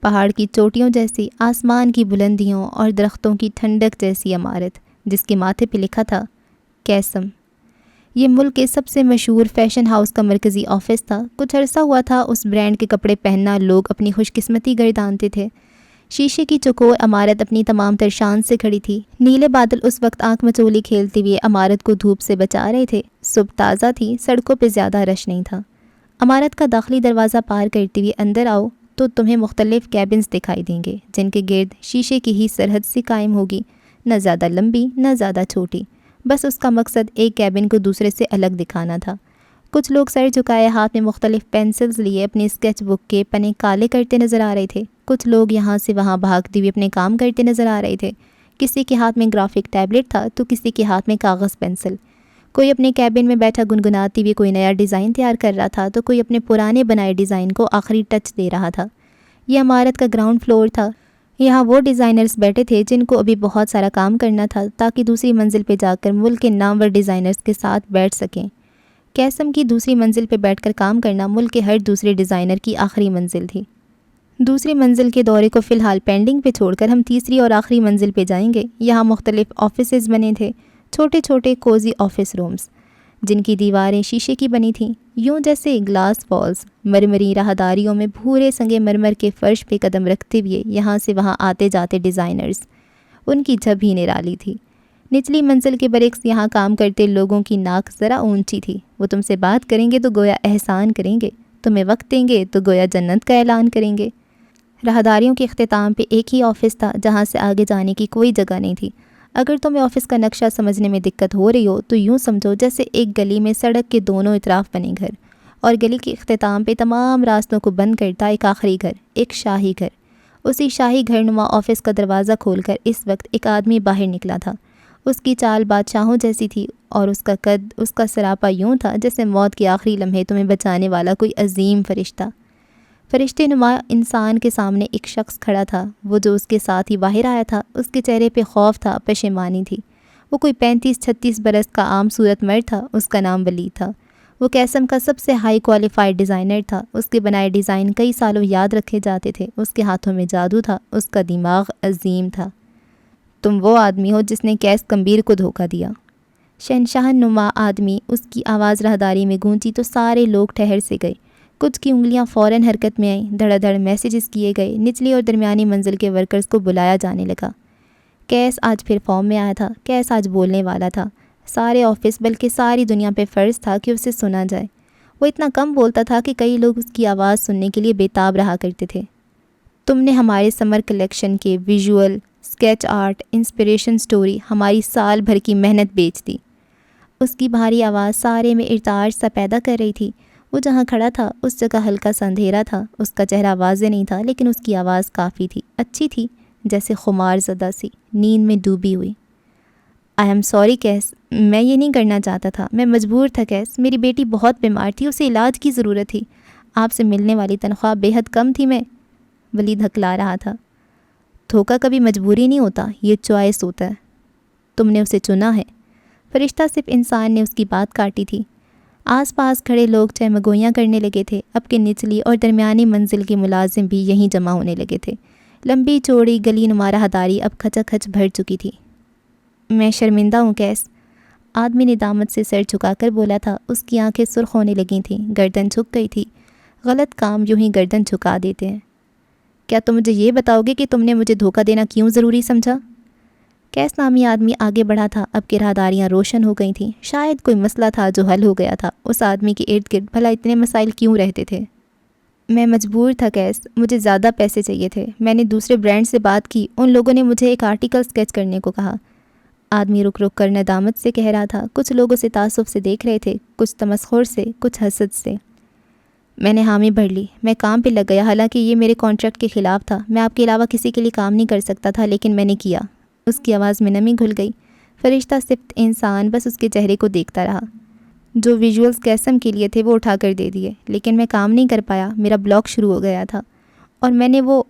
پہاڑ کی چوٹیوں جیسی، آسمان کی بلندیوں اور درختوں کی ٹھنڈک جیسی عمارت، جس کے ماتھے پہ لکھا تھا کیسم۔ یہ ملک کے سب سے مشہور فیشن ہاؤس کا مرکزی آفس تھا۔ کچھ عرصہ ہوا تھا اس برانڈ کے کپڑے پہننا لوگ اپنی خوش قسمتی گردانتے تھے۔ شیشے کی چوکور عمارت اپنی تمام تر شان سے کھڑی تھی۔ نیلے بادل اس وقت آنکھ مچولی کھیلتے ہوئے عمارت کو دھوپ سے بچا رہے تھے۔ صبح تازہ تھی، سڑکوں پہ زیادہ رش نہیں تھا۔ عمارت کا داخلی دروازہ پار کرتے ہوئے اندر آؤ تو تمہیں مختلف کیبنز دکھائی دیں گے، جن کے گرد شیشے کی ہی سرحد سے قائم ہوگی، نہ زیادہ لمبی نہ زیادہ چھوٹی۔ بس اس کا مقصد ایک کیبن کو دوسرے سے الگ دکھانا تھا۔ کچھ لوگ سر جھکائے ہاتھ میں مختلف پینسلز لیے اپنی اسکیچ بک کے پنے کالے کرتے نظر آ رہے تھے۔ کچھ لوگ یہاں سے وہاں بھاگتے ہوئے اپنے کام کرتے نظر آ رہے تھے۔ کسی کے ہاتھ میں گرافک ٹیبلٹ تھا تو کسی کے ہاتھ میں کاغذ پینسل۔ کوئی اپنے کیبن میں بیٹھا گنگناتی ہوئے کوئی نیا ڈیزائن تیار کر رہا تھا تو کوئی اپنے پرانے بنائے ڈیزائن کو آخری ٹچ دے رہا تھا۔ یہ عمارت کا گراؤنڈ فلور تھا۔ یہاں وہ ڈیزائنرز بیٹھے تھے جن کو ابھی بہت سارا کام کرنا تھا تاکہ دوسری منزل پہ جا کر ملک کے نامور ڈیزائنرز کے ساتھ بیٹھ سکیں۔ کیسم کی دوسری منزل پہ بیٹھ کر کام کرنا ملک کے ہر دوسرے ڈیزائنر کی آخری منزل تھی۔ دوسری منزل کے دورے کو فی الحال پینڈنگ پہ چھوڑ کر ہم تیسری اور آخری منزل پہ جائیں گے۔ یہاں مختلف آفسز بنے تھے، چھوٹے چھوٹے کوزی آفس رومز، جن کی دیواریں شیشے کی بنی تھیں، یوں جیسے گلاس والز۔ مرمری راہداریوں میں بھورے سنگے مرمر کے فرش پہ قدم رکھتے ہوئے یہاں سے وہاں آتے جاتے ڈیزائنرز، ان کی جھب ہی نرالی تھی۔ نچلی منزل کے برعکس یہاں کام کرتے لوگوں کی ناک ذرا اونچی تھی۔ وہ تم سے بات کریں گے تو گویا احسان کریں گے، تمہیں وقت دیں گے تو گویا جنت کا اعلان کریں گے۔ راہداریوں کے اختتام پہ ایک ہی آفس تھا جہاں سے آگے جانے کی کوئی جگہ نہیں تھی۔ اگر تمہیں آفس کا نقشہ سمجھنے میں دقت ہو رہی ہو تو یوں سمجھو جیسے ایک گلی میں سڑک کے دونوں اطراف بنے گھر، اور گلی کے اختتام پہ تمام راستوں کو بند کرتا ایک آخری گھر، ایک شاہی گھر۔ اسی شاہی گھر نما آفس کا دروازہ کھول کر اس وقت ایک آدمی باہر نکلا تھا۔ اس کی چال بادشاہوں جیسی تھی اور اس کا قد، اس کا سراپا یوں تھا جیسے موت کے آخری لمحے تمہیں بچانے والا کوئی عظیم فرشتہ۔ فرشتے نما انسان کے سامنے ایک شخص کھڑا تھا۔ وہ جو اس کے ساتھ ہی باہر آیا تھا، اس کے چہرے پہ خوف تھا، پشیمانی تھی۔ وہ کوئی 35-36 برس کا عام صورت مرد تھا۔ اس کا نام ولید تھا۔ وہ کیسم کا سب سے ہائی کوالیفائڈ ڈیزائنر تھا۔ اس کے بنائے ڈیزائن کئی سالوں یاد رکھے جاتے تھے۔ اس کے ہاتھوں میں جادو تھا، اس کا دماغ عظیم تھا۔ تم وہ آدمی ہو جس نے کیس کمبیر کو دھوکہ دیا۔ شہنشاہ نما آدمی، اس کی آواز راہداری میں گونجی تو سارے لوگ ٹھہر سے گئے۔ کچھ کی انگلیاں فوراً حرکت میں آئیں، دھڑا دھڑ میسیجز کیے گئے۔ نچلی اور درمیانی منزل کے ورکرز کو بلایا جانے لگا۔ کیس آج پھر فارم میں آیا تھا۔ کیس آج بولنے والا تھا۔ سارے آفس بلکہ ساری دنیا پہ فرض تھا کہ اسے سنا جائے۔ وہ اتنا کم بولتا تھا کہ کئی لوگ اس کی آواز سننے کے لیے بےتاب رہا کرتے تھے۔ تم نے ہمارے سمر کلیکشن کے visual, sketch art, inspiration story, ہماری سال بھر کی محنت بیچ دی۔ اس کی بھاری آواز سارے میں ارتعاش سا پیدا کر رہی تھی۔ وہ جہاں کھڑا تھا اس جگہ ہلکا سا اندھیرا تھا۔ اس کا چہرہ واضح نہیں تھا لیکن اس کی آواز کافی تھی، اچھی تھی، جیسے خمار زدہ سی نیند میں ڈوبی ہوئی۔ آئی ایم سوری کیس، میں یہ نہیں کرنا چاہتا تھا، میں مجبور تھا کیس، میری بیٹی بہت بیمار تھی، اسے علاج کی ضرورت تھی، آپ سے ملنے والی تنخواہ بے حد کم تھی۔ میں ولید ہکلا رہا تھا۔ دھوکہ کبھی مجبوری نہیں ہوتا، یہ چوائس ہوتا ہے۔ تم نے اسے چنا ہے۔ فرشتہ صرف انسان نے اس کی بات کاٹی تھی۔ آس پاس کھڑے لوگ چہمگوئیاں کرنے لگے تھے۔ اب کے نچلی اور درمیانی منزل کے ملازم بھی یہیں جمع ہونے لگے تھے۔ لمبی چوڑی گلی نما راہداری اب کھچا کھچ بھر چکی تھی۔ میں شرمندہ ہوں کیس، آدمی ندامت سے سر جھکا کر بولا تھا۔ اس کی آنکھیں سرخ ہونے لگی تھیں، گردن جھک گئی تھی۔ غلط کام یوں ہی گردن جھکا دیتے ہیں۔ کیا تم مجھے یہ بتاؤ گے کہ تم نے مجھے دھوکہ دینا کیوں ضروری سمجھا؟ کیس نامی آدمی آگے بڑھا تھا۔ اب کی راہداریاں روشن ہو گئی تھیں۔ شاید کوئی مسئلہ تھا جو حل ہو گیا تھا۔ اس آدمی کے ارد گرد بھلا اتنے مسائل کیوں رہتے تھے؟ میں مجبور تھا کیس، مجھے زیادہ پیسے چاہیے تھے۔ میں نے دوسرے برانڈ سے بات کی، ان لوگوں نے مجھے ایک آرٹیکل سکیچ کرنے کو کہا۔ آدمی رک رک کر ندامت سے کہہ رہا تھا۔ کچھ لوگ اسے تعصب سے دیکھ رہے تھے، کچھ تمسخر سے، کچھ حسد سے۔ میں نے حامی بھر لی۔ میں کام پہ لگ گیا، حالانکہ یہ میرے کانٹریکٹ کے خلاف تھا۔ میں آپ کے علاوہ کسی کے لیے کام نہیں کر سکتا تھا، لیکن میں نے کیا۔ اس کی آواز میں نمی گھل گئی۔ فرشتہ صفت انسان بس اس کے چہرے کو دیکھتا رہا۔ جو ویژولز قسم کے لیے تھے وہ اٹھا کر دے دیے، لیکن میں کام نہیں کر پایا۔ میرا بلاک شروع ہو گیا تھا اور میں نے وہ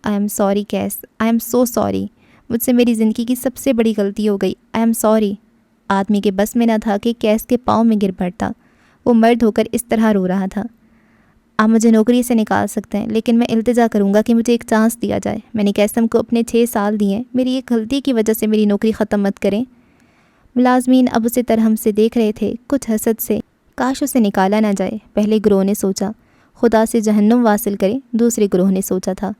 I am sorry case, I am so sorry, مجھ سے میری زندگی کی سب سے بڑی غلطی ہو گئی، آئی ایم سوری۔ آدمی کے بس میں نہ تھا کہ کیس کے پاؤں میں گر پڑتا۔ وہ مرد ہو کر اس طرح رو رہا تھا۔ آپ مجھے نوکری سے نکال سکتے ہیں، لیکن میں التجا کروں گا کہ مجھے ایک چانس دیا جائے۔ میں نے قیسم کو اپنے 6 سال دیے ہیں، میری ایک غلطی کی وجہ سے میری نوکری ختم مت کریں۔ ملازمین اب اسے ترہم سے دیکھ رہے تھے، کچھ حسد سے، کاش اسے نکالا نہ جائے۔ پہلے گروہ نے سوچا خدا سے جہنم واصل کرے، دوسرے گروہ نے سوچا تھا۔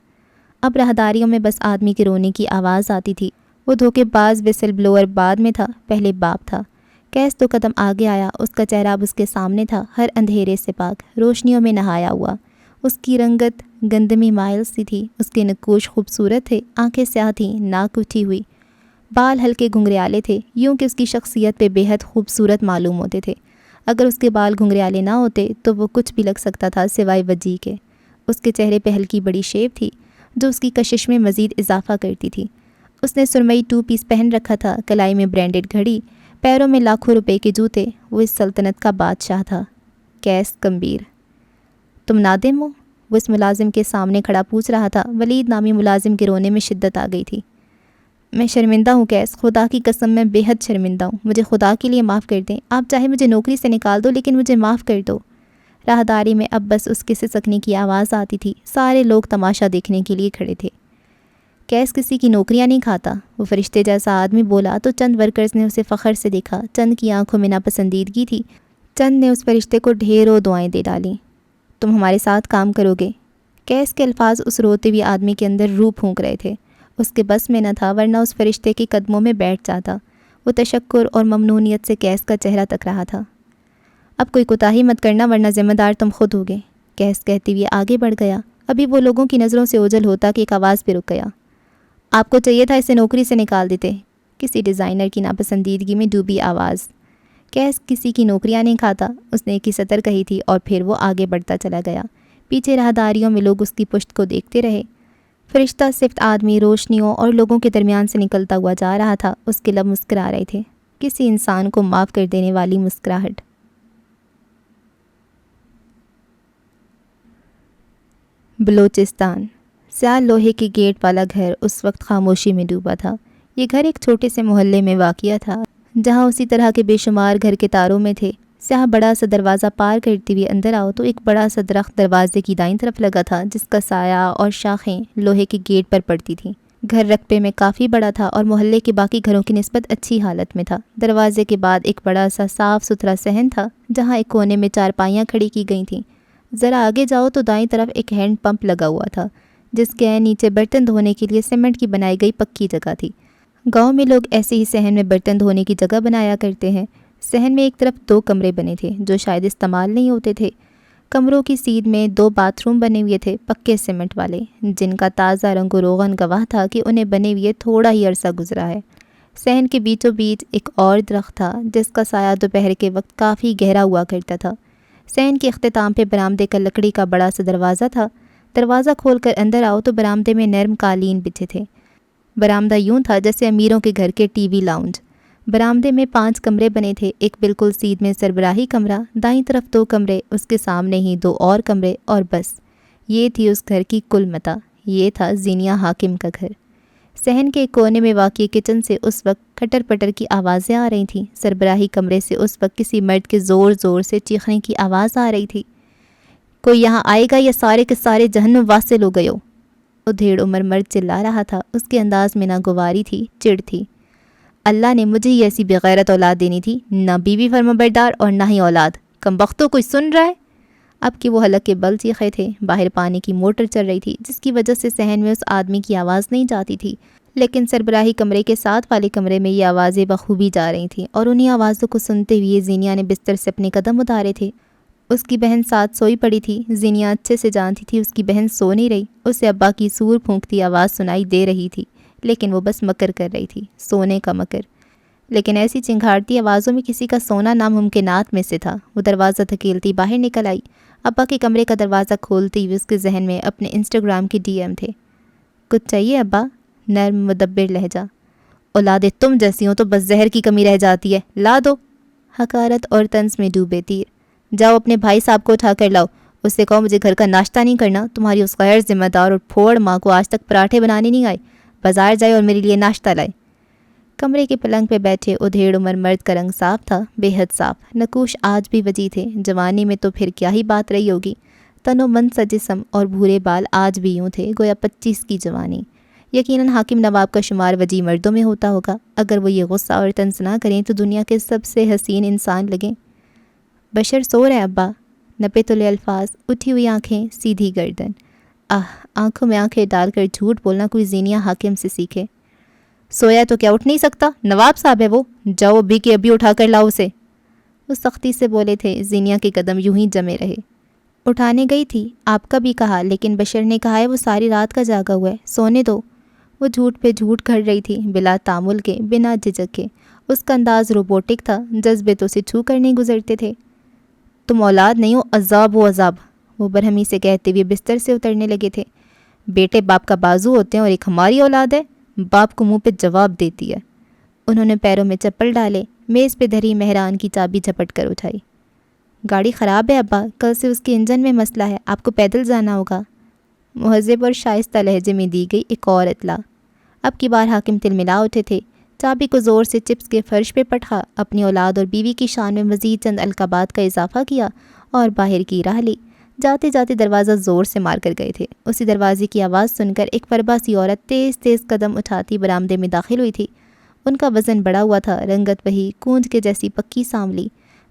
اب راہداریوں میں بس آدمی کے رونے کی آواز آتی تھی۔ وہ دھوکے باز وسل بلوور بعد میں تھا، پہلے باپ تھا۔ کیس 2 قدم آگے آیا، اس کا چہرہ اب اس کے سامنے تھا، ہر اندھیرے سے پاک، روشنیوں میں نہایا ہوا۔ اس کی رنگت گندمی مائل سی تھی، اس کے نقوش خوبصورت تھے، آنکھیں سیاہ تھیں، ناک اٹھی ہوئی، بال ہلکے گھنگریالے تھے، یوں کہ اس کی شخصیت پہ بے حد خوبصورت معلوم ہوتے تھے۔ اگر اس کے بال گھنگریالے نہ ہوتے تو وہ کچھ بھی لگ سکتا تھا سوائے وجیح کے۔ اس کے چہرے پہ ہلکی بڑی شیپ تھی جو اس کی کشش میں مزید اضافہ کرتی تھی۔ اس نے سرمئی 2 پیس پہن رکھا تھا، کلائی میں برانڈڈ گھڑی، پیروں میں لاکھوں روپے کے جوتے۔ وہ اس سلطنت کا بادشاہ تھا۔ کیس گمبھیر۔ تم نادم ہو؟ وہ اس ملازم کے سامنے کھڑا پوچھ رہا تھا۔ ولید نامی ملازم کے رونے میں شدت آ گئی تھی۔ میں شرمندہ ہوں کیس، خدا کی قسم میں بے حد شرمندہ ہوں، مجھے خدا کے لیے معاف کر دیں۔ آپ چاہے مجھے نوکری سے نکال دو، لیکن مجھے معاف کر دو۔ راہداری میں اب بس اس کے سسکنے کی آواز آتی تھی۔ سارے لوگ تماشا دیکھنے کے لیے کھڑے تھے۔ کیس کسی کی نوکریاں نہیں کھاتا، وہ فرشتے جیسا آدمی بولا تو چند ورکرز نے اسے فخر سے دیکھا۔ چند کی آنکھوں میں ناپسندیدگی تھی، چند نے اس فرشتے کو ڈھیروں دعائیں دے ڈالیں۔ تم ہمارے ساتھ کام کرو گے؟ کیس کے الفاظ اس روتے ہوئے آدمی کے اندر روح پھونک رہے تھے۔ اس کے بس میں نہ تھا، ورنہ اس فرشتے کے قدموں میں بیٹھ جاتا۔ وہ تشکر اور ممنونیت سے کیس کا چہرہ تک رہا تھا۔ اب کوئی کوتاہی مت کرنا ورنہ ذمہ دار تم خود ہوگے، کیس کہتے ہوئے آگے بڑھ گیا۔ ابھی وہ لوگوں کی نظروں سے اوجھل ہوتا کہ ایک آواز پہ رک گیا۔ آپ کو چاہیے تھا اسے نوکری سے نکال دیتے، کسی ڈیزائنر کی ناپسندیدگی میں ڈوبی آواز۔ کیس کسی کی نوکریاں نہیں کھاتا، اس نے ایک ہی سطر کہی تھی اور پھر وہ آگے بڑھتا چلا گیا۔ پیچھے راہداریوں میں لوگ اس کی پشت کو دیکھتے رہے۔ فرشتہ صفت آدمی روشنیوں اور لوگوں کے درمیان سے نکلتا ہوا جا رہا تھا۔ اس کے لب مسکرا رہے تھے، کسی انسان کو معاف کر دینے والی مسکراہٹ۔ بلوچستان۔ سیال لوہے کے گیٹ والا گھر اس وقت خاموشی میں ڈوبا تھا۔ یہ گھر ایک چھوٹے سے محلے میں واقع تھا، جہاں اسی طرح کے بے شمار گھر کے تاروں میں تھے۔ سیاہ بڑا سا دروازہ پار کرتے ہوئے اندر آؤ تو ایک بڑا سا درخت دروازے کی دائیں طرف لگا تھا، جس کا سایہ اور شاخیں لوہے کے گیٹ پر پڑتی تھیں۔ گھر رقبے میں کافی بڑا تھا اور محلے کے باقی گھروں کی نسبت اچھی حالت میں تھا۔ دروازے کے بعد ایک بڑا سا صاف ستھرا صحن تھا، جہاں ایک کونے میں چارپائیاں کھڑی کی گئی تھیں۔ ذرا آگے جاؤ تو دائیں طرف ایک ہینڈ پمپ لگا ہوا تھا، جس کے نیچے برتن دھونے کے لیے سیمنٹ کی بنائی گئی پکی جگہ تھی۔ گاؤں میں لوگ ایسے ہی صحن میں برتن دھونے کی جگہ بنایا کرتے ہیں۔ صحن میں ایک طرف 2 کمرے بنے تھے جو شاید استعمال نہیں ہوتے تھے۔ کمروں کی سیدھ میں 2 باتھ روم بنے ہوئے تھے، پکے سیمنٹ والے، جن کا تازہ رنگ و روغن گواہ تھا کہ انہیں بنے ہوئے تھوڑا ہی عرصہ گزرا ہے۔ صحن کے بیچوں بیچ ایک اور درخت تھا، جس کا سایہ دوپہر کے وقت کافی گہرا ہوا کرتا تھا۔ صحن کے اختتام پہ برآمدے کا لکڑی کا بڑا سا دروازہ تھا۔ دروازہ کھول کر اندر آؤ تو برآمدے میں نرم قالین بچھے تھے۔ برآمدہ یوں تھا جیسے امیروں کے گھر کے ٹی وی لاؤنج۔ برآمدے میں 5 کمرے بنے تھے، ایک بالکل سیدھ میں سربراہی کمرہ، دائیں طرف 2 کمرے، اس کے سامنے ہی 2 اور کمرے، اور بس یہ تھی اس گھر کی کل متاع۔ یہ تھا زینیہ حاکم کا گھر۔ صحن کے کونے میں واقع کچن سے اس وقت کھٹر پٹر کی آوازیں آ رہی تھیں۔ سربراہی کمرے سے اس وقت کسی مرد کے زور زور سے چیخنے کی آواز آ رہی تھی، کوئی یہاں آئے گا یا سارے کے سارے جہنم واصل ہو گئے ہو۔ ادھیڑ عمر مرد چلا رہا تھا، اس کے انداز میں نہ گواری تھی، چڑ تھی۔ اللہ نے مجھے ہی ایسی بغیرت اولاد دینی تھی، نہ بیوی فرمانبردار اور نہ ہی اولاد۔ کمبختوں کوئی سن رہا ہے؟ اب کہ وہ حلق کے بل چیخے تھے، باہر پانی کی موٹر چل رہی تھی جس کی وجہ سے صحن میں اس آدمی کی آواز نہیں جاتی تھی، لیکن سربراہی کمرے کے ساتھ والے کمرے میں یہ آوازیں بخوبی جا رہی تھیں، اور انہی آوازوں کو سنتے ہوئے زینیا نے بستر سے اپنے قدم اتارے تھے۔ اس کی بہن ساتھ سوئی پڑی تھی۔ زینیا اچھے سے جانتی تھی اس کی بہن سو نہیں رہی، اسے ابا کی سور پھونکتی آواز سنائی دے رہی تھی، لیکن وہ بس مکر کر رہی تھی، سونے کا مکر۔ لیکن ایسی چنگھاڑتی آوازوں میں کسی کا سونا ناممکنات میں سے تھا۔ وہ دروازہ دھکیلتی باہر نکل آئی۔ ابا کے کمرے کا دروازہ کھولتے ہوئے اس کے ذہن میں اپنے انسٹاگرام کے ڈی ایم تھے۔ کچھ چاہیے ابا؟ نرم مدبر لہجہ۔ اولادیں تم جیسی ہوں تو بس زہر کی کمی رہ جاتی ہے، لا دو۔ حقارت اور طنز میں ڈوبے تیر۔ جاؤ اپنے بھائی صاحب کو اٹھا کر لاؤ، اس سے کہو مجھے گھر کا ناشتہ نہیں کرنا، تمہاری اس غیر ذمہ دار اور پھوڑ ماں کو آج تک پراٹھے بنانے نہیں آئے، بازار جائے اور میرے لیے ناشتہ لائے۔ کمرے کے پلنگ پہ بیٹھے ادھیڑ عمر مرد کا رنگ صاف تھا، بے حد صاف، نقوش آج بھی وجی تھے، جوانی میں تو پھر کیا ہی بات رہی ہوگی، تن و من سا جسم اور بھورے بال آج بھی یوں تھے گویا 25 کی جوانی۔ یقیناً حاکم نواب کا شمار وجی مردوں میں ہوتا ہوگا، اگر وہ یہ غصہ اور طنز نہ کریں تو دنیا کے سب سے حسین انسان لگیں۔ بشر سو رہے ابا، نپے تلے الفاظ، اٹھی ہوئی آنکھیں، سیدھی گردن۔ آنکھوں میں آنکھیں ڈال کر جھوٹ بولنا کوئی زینیا حاکم سے سیکھے۔ سویا تو کیا اٹھ نہیں سکتا؟ نواب صاحب ہے وہ، جاؤ ابھی کے ابھی اٹھا کر لاؤ اسے۔ وہ سختی سے بولے تھے، زینیا کے قدم یوں ہی جمے رہے۔ اٹھانے گئی تھی، آپ کا بھی کہا، لیکن بشر نے کہا ہے وہ ساری رات کا جاگا ہوا ہے، سونے دو۔ وہ جھوٹ پہ جھوٹ گھڑ رہی تھی، بلا تامل کے، بنا جھجک کے۔ اس کا انداز روبوٹک تھا، جذبے تو اسے چھو کر نہیں گزرتے تھے۔ تم اولاد نہیں ہو، عذاب و عذاب، وہ برہمی سے کہتے ہوئے بستر سے اترنے لگے تھے۔ بیٹے باپ کا بازو ہوتے ہیں اور ایک ہماری اولاد ہے، باپ کو منہ پہ جواب دیتی ہے۔ انہوں نے پیروں میں چپل ڈالے، میز پہ دھری مہران کی چابی جھپٹ کر اٹھائی۔ گاڑی خراب ہے ابا، کل سے اس کے انجن میں مسئلہ ہے، آپ کو پیدل جانا ہوگا۔ مہذب اور شائستہ لہجے میں دی گئی ایک اور اطلاع۔ اب کی بار حاکم تلملا اٹھے تھے، چابی کو زور سے چپس کے فرش پہ پٹھا، اپنی اولاد اور بیوی کی شان میں مزید چند القابات کا اضافہ کیا اور باہر کی راہ لی۔ جاتے جاتے دروازہ زور سے مار کر گئے تھے۔ اسی دروازے کی آواز سن کر ایک پربا سی عورت تیز تیز قدم اٹھاتی برآمدے میں داخل ہوئی تھی۔ ان کا وزن بڑا ہوا تھا، رنگت وہی کونج کے جیسی پکی سانولی،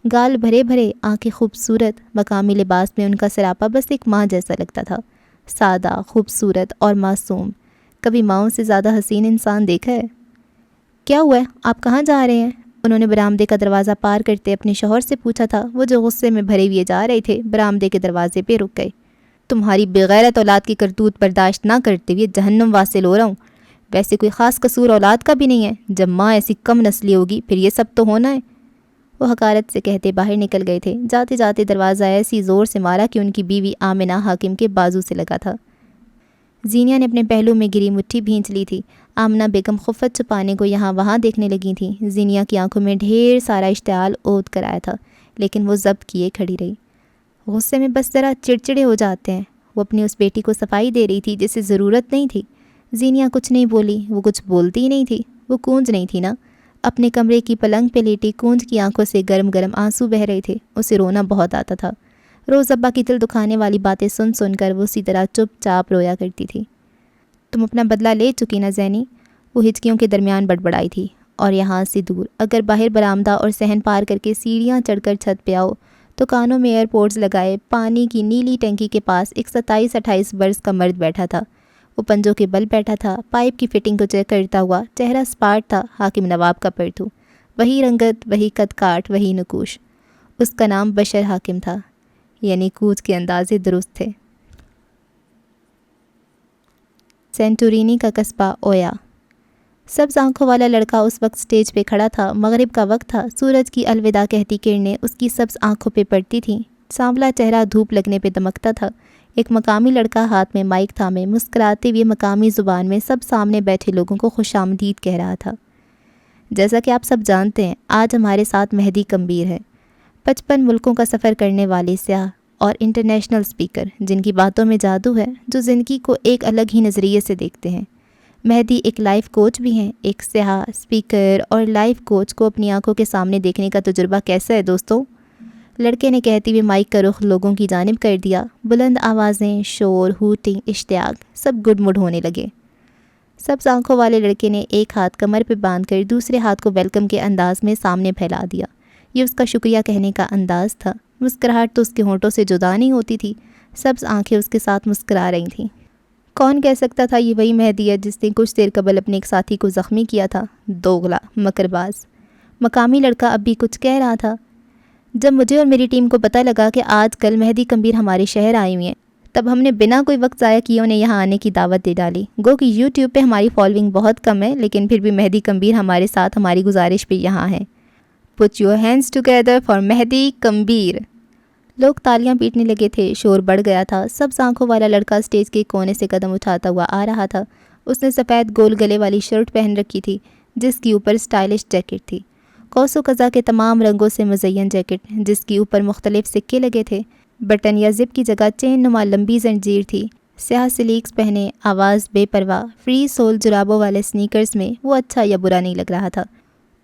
گال بھرے بھرے، آنکھیں خوبصورت، مقامی لباس میں ان کا سراپا بس ایک ماں جیسا لگتا تھا، سادہ، خوبصورت اور معصوم۔ کبھی ماؤں سے زیادہ حسین انسان دیکھا ہے؟ کیا ہوا ہے؟ آپ کہاں جا رہے ہیں؟ انہوں نے برآمدے کا دروازہ پار کرتے اپنے شوہر سے پوچھا تھا۔ وہ جو غصے میں بھرے ہوئے جا رہے تھے، برآمدے کے دروازے پہ رک گئے۔ تمہاری بغیرت اولاد کی کرتوت برداشت نہ کرتے ہوئے جہنم واصل ہو رہا ہوں۔ ویسے کوئی خاص قصور اولاد کا بھی نہیں ہے، جب ماں ایسی کم نسلی ہوگی پھر یہ سب تو ہونا ہے۔ وہ حقارت سے کہتے باہر نکل گئے تھے۔ جاتے جاتے دروازہ ایسی زور سے مارا کہ ان کی بیوی آمنہ حاکم کے بازو سے لگا تھا۔ زینیا نے اپنے پہلو میں گری مٹھی بھینچ لی تھی۔ آمنہ بیگم خفت چھپانے کو یہاں وہاں دیکھنے لگی تھیں۔ زینیا کی آنکھوں میں ڈھیر سارا اشتعال اود کر آیا تھا، لیکن وہ ضبط کیے کھڑی رہی۔ غصے میں بس ذرا چڑچڑے ہو جاتے ہیں۔ وہ اپنی اس بیٹی کو صفائی دے رہی تھی جسے ضرورت نہیں تھی۔ زینیا کچھ نہیں بولی، وہ کچھ بولتی ہی نہیں تھی، وہ کونج نہیں تھی نا۔ اپنے کمرے کی پلنگ پہ لیٹی کونج کی آنکھوں سے گرم گرم آنسو بہہ رہے تھے۔ اسے رونا بہت آتا تھا۔ روز ابا کی دل دکھانے والی باتیں سن سن کر وہ اسی طرح چپ چاپ رویا کرتی تھی۔ تم اپنا بدلہ لے چکی نا زینی؟ وہ ہچکیوں کے درمیان بڑبڑائی تھی۔ اور یہاں سے دور اگر باہر برآمدہ اور صحن پار کر کے سیڑھیاں چڑھ کر چھت پہ آؤ تو کانوں میں ایئر پورٹس لگائے پانی کی نیلی ٹینکی کے پاس ایک 27-28 برس کا مرد بیٹھا تھا۔ وہ پنجوں کے بل بیٹھا تھا، پائپ کی فٹنگ کو چیک کرتا ہوا، چہرہ سپاٹ تھا، حاکم نواب کا پرتو، وہی رنگت، وہی قد کاٹ، وہی نقوش۔ اس کا نام بشر حاکم تھا، یعنی کوچ کے اندازے درست تھے۔ سینٹورینی کا قصبہ اویا۔ سبز آنکھوں والا لڑکا اس وقت سٹیج پہ کھڑا تھا۔ مغرب کا وقت تھا، سورج کی الوداع کہتی کرنیں اس کی سبز آنکھوں پہ پڑتی تھیں۔ سانولا چہرہ دھوپ لگنے پہ دمکتا تھا۔ ایک مقامی لڑکا ہاتھ میں مائک تھامے مسکراتے ہوئے مقامی زبان میں سب سامنے بیٹھے لوگوں کو خوش آمدید کہہ رہا تھا۔ جیسا کہ آپ سب جانتے ہیں، آج ہمارے ساتھ مہدی کمبیر ہے، 55 ملکوں کا سفر کرنے والے سیاح اور انٹرنیشنل سپیکر، جن کی باتوں میں جادو ہے، جو زندگی کو ایک الگ ہی نظریے سے دیکھتے ہیں۔ مہدی ایک لائف کوچ بھی ہیں۔ ایک سیاح، اسپیکر اور لائف کوچ کو اپنی آنکھوں کے سامنے دیکھنے کا تجربہ کیسا ہے دوستوں؟ لڑکے نے کہتے ہوئے مائک کا رخ لوگوں کی جانب کر دیا۔ بلند آوازیں، شور، ہوٹنگ، اشتیاق، سب گڈ مڈ ہونے لگے۔ سبز آنکھوں والے لڑکے نے ایک ہاتھ کمر پہ باندھ کر دوسرے ہاتھ کو ویلکم کے انداز میں سامنے پھیلا دیا۔ یہ اس کا شکریہ کہنے کا انداز تھا۔ مسکراہٹ تو اس کے ہونٹوں سے جدا نہیں ہوتی تھی۔ سبز آنکھیں اس کے ساتھ مسکرا رہی تھیں۔ کون کہہ سکتا تھا یہ وہی مہدی ہے جس نے کچھ دیر قبل اپنے ایک ساتھی کو زخمی کیا تھا؟ دوغلا، مکرباز۔ مقامی لڑکا اب بھی کچھ کہہ رہا تھا۔ جب مجھے اور میری ٹیم کو پتہ لگا کہ آج کل مہدی کمبیر ہمارے شہر آئی ہوئی ہیں، تب ہم نے بنا کوئی وقت ضائع کیے انہیں یہاں آنے کی دعوت دے ڈالی۔ گو کہ یوٹیوب پہ ہماری فالوئنگ بہت کم ہے، لیکن پھر بھی مہدی کمبیر ہمارے ساتھ ہماری گزارش پہ یہاں ہے۔ Put your hands together for Mehdi کمبیر۔ لوگ تالیاں پیٹنے لگے تھے، شور بڑھ گیا تھا۔ سبز آنکھوں والا لڑکا اسٹیج کے کونے سے قدم اٹھاتا ہوا آ رہا تھا۔ اس نے سفید گول گلے والی شرٹ پہن رکھی تھی جس کی اوپر اسٹائلش جیکٹ تھی۔ قوس و قزح کے تمام رنگوں سے مزین جیکٹ جس کے اوپر مختلف سکے لگے تھے۔ بٹن یا زپ کی جگہ چین نما لمبی زنجیر تھی۔ سیاہ سلیکس پہنے، آواز بے پرواہ، فری سول جرابوں والے سنیکرز میں وہ اچھا یا برا نہیں لگ رہا تھا۔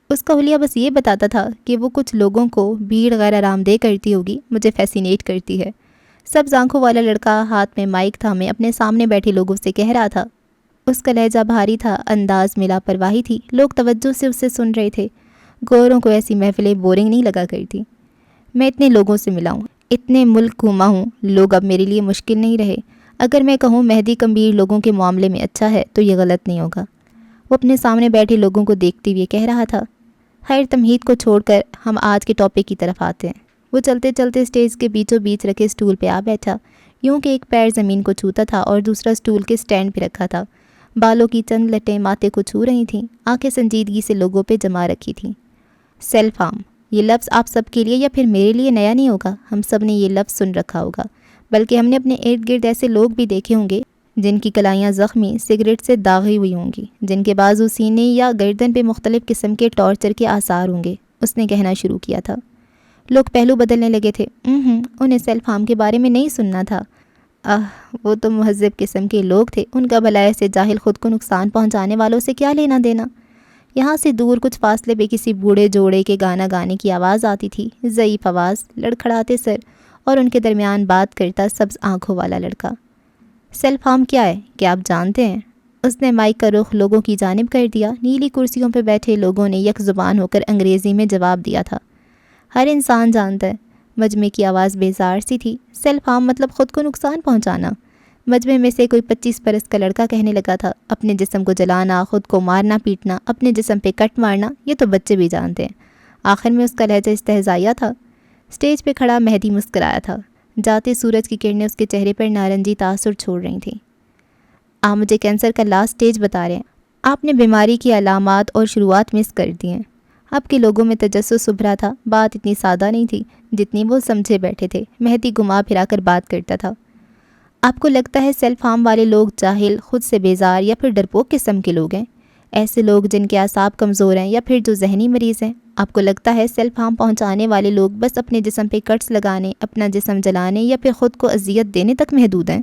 اس کا حلیہ بس یہ بتاتا تھا کہ وہ کچھ لوگوں کو بھیڑ غیر آرام دہ کرتی ہوگی، مجھے فیسینیٹ کرتی ہے۔ سبز آنکھوں والا لڑکا ہاتھ میں مائک تھامے اپنے سامنے بیٹھے لوگوں سے کہہ رہا تھا۔ اس کا لہجہ بھاری تھا، انداز میں لاپرواہی تھی۔ لوگ توجہ سے اسے سن رہے تھے۔ گوروں کو ایسی محفلیں بورنگ نہیں لگا کرتی۔ میں اتنے لوگوں سے ملا ہوں، اتنے ملک گھوما ہوں، لوگ اب میرے لیے مشکل نہیں رہے۔ اگر میں کہوں مہدی کمبیر لوگوں کے معاملے میں اچھا ہے تو یہ غلط نہیں ہوگا۔ وہ اپنے سامنے بیٹھے لوگوں کو دیکھتے ہوئے کہہ رہا تھا۔ خیر تمہید کو چھوڑ کر ہم آج کے ٹاپک کی طرف آتے ہیں۔ وہ چلتے چلتے اسٹیج کے بیچوں بیچ رکھے اسٹول پہ آ بیٹھا، یوں کہ ایک پیر زمین کو چھوتا تھا اور دوسرا اسٹول کے سٹینڈ پہ رکھا تھا۔ بالوں کی چند لٹیں ماتھے کو چھو رہی تھیں، آنکھیں سنجیدگی سے لوگوں پہ جما رکھی تھیں۔ سیلف ہارم، یہ لفظ آپ سب کے لیے یا پھر میرے لیے نیا نہیں ہوگا۔ ہم سب نے یہ لفظ سن رکھا ہوگا، بلکہ ہم نے اپنے ارد گرد ایسے لوگ بھی دیکھے ہوں گے جن کی کلائیاں زخمی، سگریٹ سے داغی ہوئی ہوں گی، جن کے بازو، سینے یا گردن پہ مختلف قسم کے ٹارچر کے آثار ہوں گے۔ اس نے کہنا شروع کیا تھا۔ لوگ پہلو بدلنے لگے تھے۔ انہیں سیلف ہارم کے بارے میں نہیں سننا تھا۔ وہ تو مہذب قسم کے لوگ تھے، ان کا بھلا ایسے جاہل خود کو نقصان پہنچانے والوں سے کیا لینا دینا۔ یہاں سے دور کچھ فاصلے پہ کسی بوڑھے جوڑے کے گانا گانے کی آواز آتی تھی، ضعیف آواز، لڑکھڑاتے سر، اور ان کے درمیان بات کرتا سبز آنکھوں والا لڑکا۔ سیلف ہارم کیا ہے، کیا آپ جانتے ہیں؟ اس نے مائک کا رخ لوگوں کی جانب کر دیا۔ نیلی کرسیوں پہ بیٹھے لوگوں نے یک زبان ہو کر انگریزی میں جواب دیا تھا۔ ہر انسان جانتا ہے۔ مجمع کی آواز بیزار سی تھی۔ سیلف ہارم مطلب خود کو نقصان پہنچانا۔ مجمع میں سے کوئی 25 برس کا لڑکا کہنے لگا تھا، اپنے جسم کو جلانا، خود کو مارنا پیٹنا، اپنے جسم پہ کٹ مارنا، یہ تو بچے بھی جانتے ہیں۔ آخر میں اس کا لہجہ استہزائیہ تھا۔ اسٹیج پہ کھڑا مہدی مسکرایا تھا۔ جاتے سورج کی کرنیں اس کے چہرے پر نارنجی تاثر چھوڑ رہی تھیں۔ آپ مجھے کینسر کا لاسٹ سٹیج بتا رہے ہیں۔ آپ نے بیماری کی علامات اور شروعات مس کر دی ہیں۔ اب کے لوگوں میں تجسس ابھرا تھا۔ بات اتنی سادہ نہیں تھی جتنی وہ سمجھے بیٹھے تھے۔ مہدی گھما پھرا کر بات کرتا تھا۔ آپ کو لگتا ہے سیلف ہارم والے لوگ جاہل، خود سے بیزار یا پھر ڈرپوک قسم کے لوگ ہیں؟ ایسے لوگ جن کے اعصاب کمزور ہیں یا پھر جو ذہنی مریض ہیں؟ آپ کو لگتا ہے سیلف ہارم پہنچانے والے لوگ بس اپنے جسم پہ کٹس لگانے، اپنا جسم جلانے یا پھر خود کو اذیت دینے تک محدود ہیں؟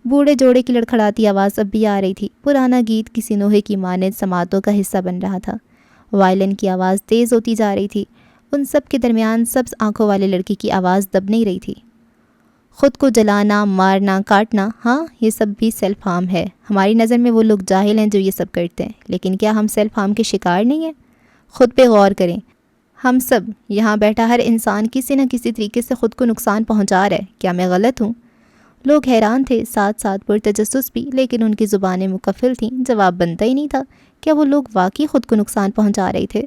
بوڑھے جوڑے کی لڑکھڑاتی آواز اب بھی آ رہی تھی۔ پرانا گیت کسی نوحے کی مانند سماعتوں کا حصہ بن رہا تھا۔ وائلن کی آواز تیز ہوتی جا رہی تھی۔ ان سب کے درمیان سبز آنکھوں والے لڑکی کی آواز دب نہیں رہی تھی۔ خود کو جلانا، مارنا، کاٹنا، ہاں یہ سب بھی سیلف ہارم ہے۔ ہماری نظر میں وہ لوگ جاہل ہیں جو یہ سب کرتے ہیں، لیکن کیا ہم سیلف ہارم کے شکار نہیں ہیں؟ خود پہ غور کریں۔ ہم سب، یہاں بیٹھا ہر انسان کسی نہ کسی طریقے سے خود کو نقصان پہنچا رہا ہے۔ کیا میں غلط ہوں؟ لوگ حیران تھے، ساتھ ساتھ پرتجسس بھی، لیکن ان کی زبانیں مقفل تھیں۔ جواب بنتا ہی نہیں تھا۔ کیا وہ لوگ واقعی خود کو نقصان پہنچا رہے تھے؟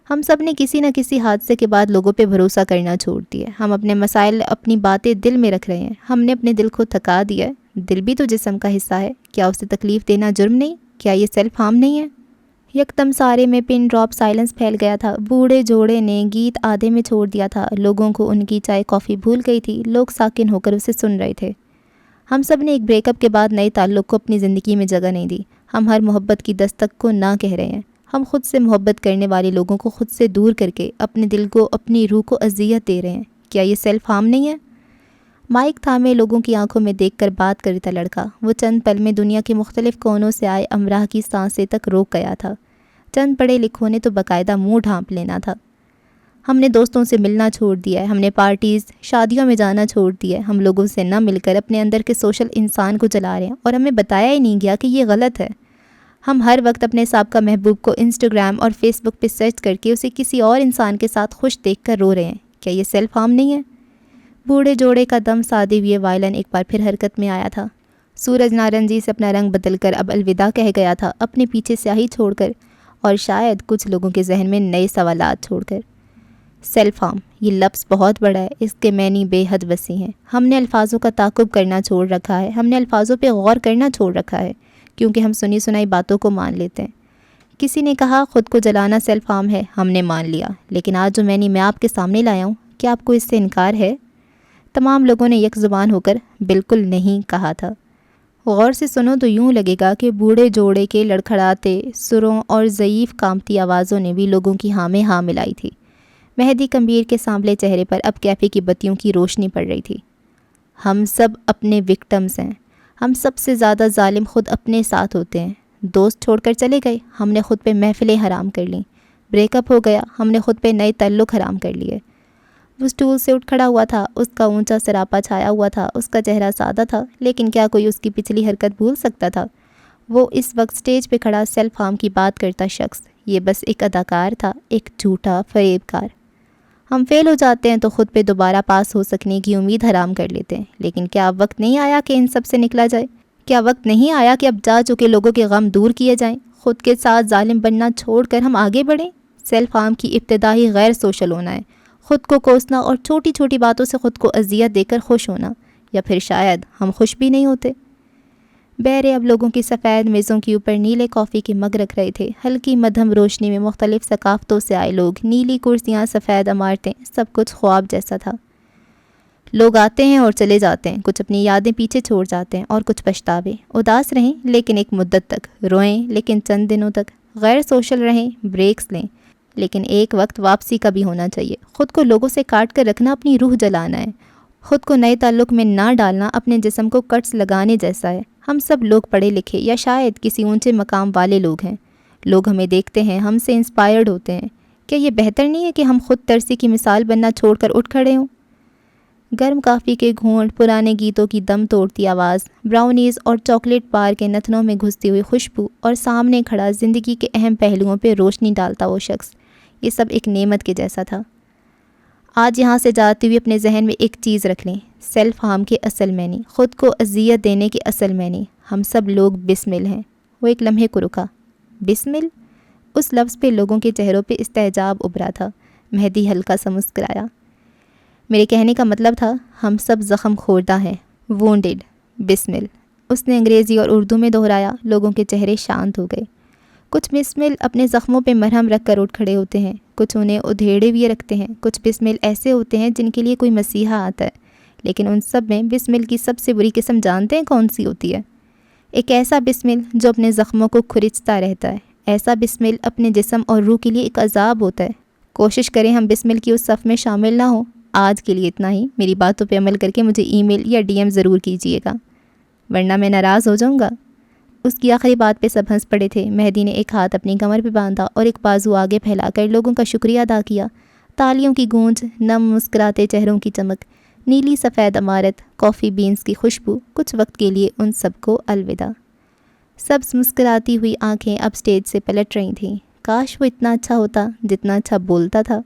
ہم سب نے کسی نہ کسی حادثے کے بعد لوگوں پہ بھروسہ کرنا چھوڑ دیا۔ ہم اپنے مسائل، اپنی باتیں دل میں رکھ رہے ہیں۔ ہم نے اپنے دل کو تھکا دیا ہے۔ دل بھی تو جسم کا حصہ ہے۔ کیا اسے تکلیف دینا جرم نہیں؟ کیا یہ سیلف ہارم نہیں ہے؟ یکدم سارے میں پن ڈراپ سائلنس پھیل گیا تھا۔ بوڑھے جوڑے نے گیت آدھے میں چھوڑ دیا تھا۔ لوگوں کو ان کی چائے کافی بھول گئی تھی۔ لوگ ساکن ہو کر اسے سن رہے تھے۔ ہم سب نے ایک بریک اپ کے بعد نئے تعلق کو اپنی زندگی میں جگہ نہیں دی۔ ہم ہر محبت کی دستک کو نہ کہہ رہے ہیں۔ ہم خود سے محبت کرنے والے لوگوں کو خود سے دور کر کے اپنے دل کو، اپنی روح کو اذیت دے رہے ہیں۔ کیا یہ سیلف ہارم نہیں ہے؟ مائک تھامے لوگوں کی آنکھوں میں دیکھ کر بات کرتا لڑکا وہ چند پل میں دنیا کے مختلف کونوں سے آئے امراہ کی سانسیں تک روک گیا تھا۔ چند پڑھے لکھوں نے تو باقاعدہ منہ ڈھانپ لینا تھا۔ ہم نے دوستوں سے ملنا چھوڑ دیا ہے، ہم نے پارٹیز شادیوں میں جانا چھوڑ دیا ہے، ہم لوگوں سے نہ مل کر اپنے اندر کے سوشل انسان کو جلا رہے ہیں، اور ہمیں بتایا ہی نہیں گیا کہ یہ غلط ہے۔ ہم ہر وقت اپنے سابقہ محبوب کو انسٹاگرام اور فیس بک پہ سرچ کر کے اسے کسی اور انسان کے ساتھ خوش دیکھ کر رو رہے ہیں۔ کیا یہ سیلف ہارم نہیں ہے؟ بوڑھے جوڑے کا دم سادے ہوئے وائلن ایک بار پھر حرکت میں آیا تھا۔ سورج نارنجی سے اپنا رنگ بدل کر اب الوداع کہہ گیا تھا، اپنے پیچھے سیاہی چھوڑ کر، اور شاید کچھ لوگوں کے ذہن میں نئے سوالات چھوڑ کر۔ سیلف ہارم، یہ لفظ بہت بڑا ہے، اس کے معنی بے حد وسیع ہیں۔ ہم نے الفاظوں کا تعاقب کرنا چھوڑ رکھا ہے، ہم نے الفاظوں پہ غور کرنا چھوڑ رکھا ہے، کیونکہ ہم سنی سنائی باتوں کو مان لیتے ہیں۔ کسی نے کہا خود کو جلانا سیلف ہارم ہے، ہم نے مان لیا، لیکن آج جو معنی میں آپ کے سامنے لایا ہوں، کیا آپ کو اس سے انکار ہے؟ تمام لوگوں نے یک زبان ہو کر بالکل نہیں کہا تھا۔ غور سے سنو تو یوں لگے گا کہ بوڑھے جوڑے کے لڑکھڑاتے سروں اور ضعیف کانپتی آوازوں نے بھی لوگوں کی ہاں میں ہاں ملائی تھی۔ مہدی کمبیر کے سانبلے چہرے پر اب کیفے کی بتیوں کی روشنی پڑ رہی تھی۔ ہم سب اپنے وکٹمز ہیں، ہم سب سے زیادہ ظالم خود اپنے ساتھ ہوتے ہیں۔ دوست چھوڑ کر چلے گئے، ہم نے خود پہ محفلیں حرام کر لیں۔ بریک اپ ہو گیا، ہم نے خود پہ نئے تعلق حرام کر لیے۔ وہ اسٹول سے اٹھ کھڑا ہوا تھا، اس کا اونچا سراپا چھایا ہوا تھا، اس کا چہرہ سادہ تھا، لیکن کیا کوئی اس کی پچھلی حرکت بھول سکتا تھا؟ وہ اس وقت سٹیج پہ کھڑا سیلف ہارم کی بات کرتا شخص، یہ بس ایک اداکار تھا، ایک جھوٹا فریب کار۔ ہم فیل ہو جاتے ہیں تو خود پہ دوبارہ پاس ہو سکنے کی امید حرام کر لیتے ہیں، لیکن کیا اب وقت نہیں آیا کہ ان سب سے نکلا جائے؟ کیا وقت نہیں آیا کہ اب جا چکے لوگوں کے غم دور کیے جائیں؟ خود کے ساتھ ظالم بننا چھوڑ کر ہم آگے بڑھیں۔ سیلف ہارم کی ابتدا ہی غیر سوشل ہونا ہے، خود کو کوسنا اور چھوٹی چھوٹی باتوں سے خود کو اذیت دے کر خوش ہونا، یا پھر شاید ہم خوش بھی نہیں ہوتے۔ بہرے اب لوگوں کی سفید میزوں کے اوپر نیلے کافی کے مگ رکھ رہے تھے، ہلکی مدھم روشنی میں مختلف ثقافتوں سے آئے لوگ، نیلی کرسیاں، سفید عمارتیں، سب کچھ خواب جیسا تھا۔ لوگ آتے ہیں اور چلے جاتے ہیں، کچھ اپنی یادیں پیچھے چھوڑ جاتے ہیں اور کچھ پچھتاوے۔ اداس رہیں لیکن ایک مدت تک، روئیں لیکن چند دنوں تک، غیر سوشل رہیں، بریکس لیں، لیکن ایک وقت واپسی کا بھی ہونا چاہیے۔ خود کو لوگوں سے کاٹ کر رکھنا اپنی روح جلانا ہے، خود کو نئے تعلق میں نہ ڈالنا اپنے جسم کو کٹس لگانے جیسا ہے۔ ہم سب لوگ پڑھے لکھے یا شاید کسی اونچے مقام والے لوگ ہیں، لوگ ہمیں دیکھتے ہیں، ہم سے انسپائرڈ ہوتے ہیں۔ کیا یہ بہتر نہیں ہے کہ ہم خود ترسی کی مثال بننا چھوڑ کر اٹھ کھڑے ہوں؟ گرم کافی کے گھونٹ، پرانے گیتوں کی دم توڑتی آواز، براؤنیز اور چاکلیٹ بار کے نتنوں میں گھستی ہوئی خوشبو، اور سامنے کھڑا زندگی کے اہم پہلوؤں پہ روشنی ڈالتا وہ شخص، یہ سب ایک نعمت کے جیسا تھا۔ آج یہاں سے جاتے ہوئے اپنے ذہن میں ایک چیز رکھ لیں، سیلف ہارم کے اصل معنی، خود کو اذیت دینے کے اصل معنی، ہم سب لوگ بسمل ہیں۔ وہ ایک لمحے کو رکا۔ بسمل؟ اس لفظ پہ لوگوں کے چہروں پہ استعجاب ابھرا تھا۔ مہدی ہلکا سا مسکرایا۔ میرے کہنے کا مطلب تھا ہم سب زخم خوردہ ہیں، وونڈڈ، بسمل۔ اس نے انگریزی اور اردو میں دہرایا۔ لوگوں کے چہرے شانت ہو گئے۔ کچھ بسمل اپنے زخموں پہ مرہم رکھ کر اٹھ کھڑے ہوتے ہیں، کچھ انہیں ادھیڑے ہوئے رکھتے ہیں، کچھ بسمل ایسے ہوتے ہیں جن کے لیے کوئی مسیحا آتا ہے، لیکن ان سب میں بسمل کی سب سے بری قسم جانتے ہیں کون سی ہوتی ہے؟ ایک ایسا بسمل جو اپنے زخموں کو کھرچتا رہتا ہے، ایسا بسمل اپنے جسم اور روح کے لیے ایک عذاب ہوتا ہے۔ کوشش کریں ہم بسمل کی اس صف میں شامل نہ ہوں۔ آج کے لیے اتنا ہی۔ میری باتوں پہ عمل کر کے مجھے ای میل یا ڈی ایم ضرور کیجیے گا، ورنہ میں ناراض ہو جاؤں گا۔ اس کی آخری بات پہ سب ہنس پڑے تھے۔ مہدی نے ایک ہاتھ اپنی کمر پہ باندھا اور ایک بازو آگے پھیلا کر لوگوں کا شکریہ ادا کیا۔ تالیوں کی گونج، نم مسکراتے چہروں کی چمک، نیلی سفید عمارت، کافی بینز کی خوشبو، کچھ وقت کے لیے ان سب کو الوداع۔ سب مسکراتی ہوئی آنکھیں اب سٹیج سے پلٹ رہی تھیں۔ کاش وہ اتنا اچھا ہوتا جتنا اچھا بولتا تھا۔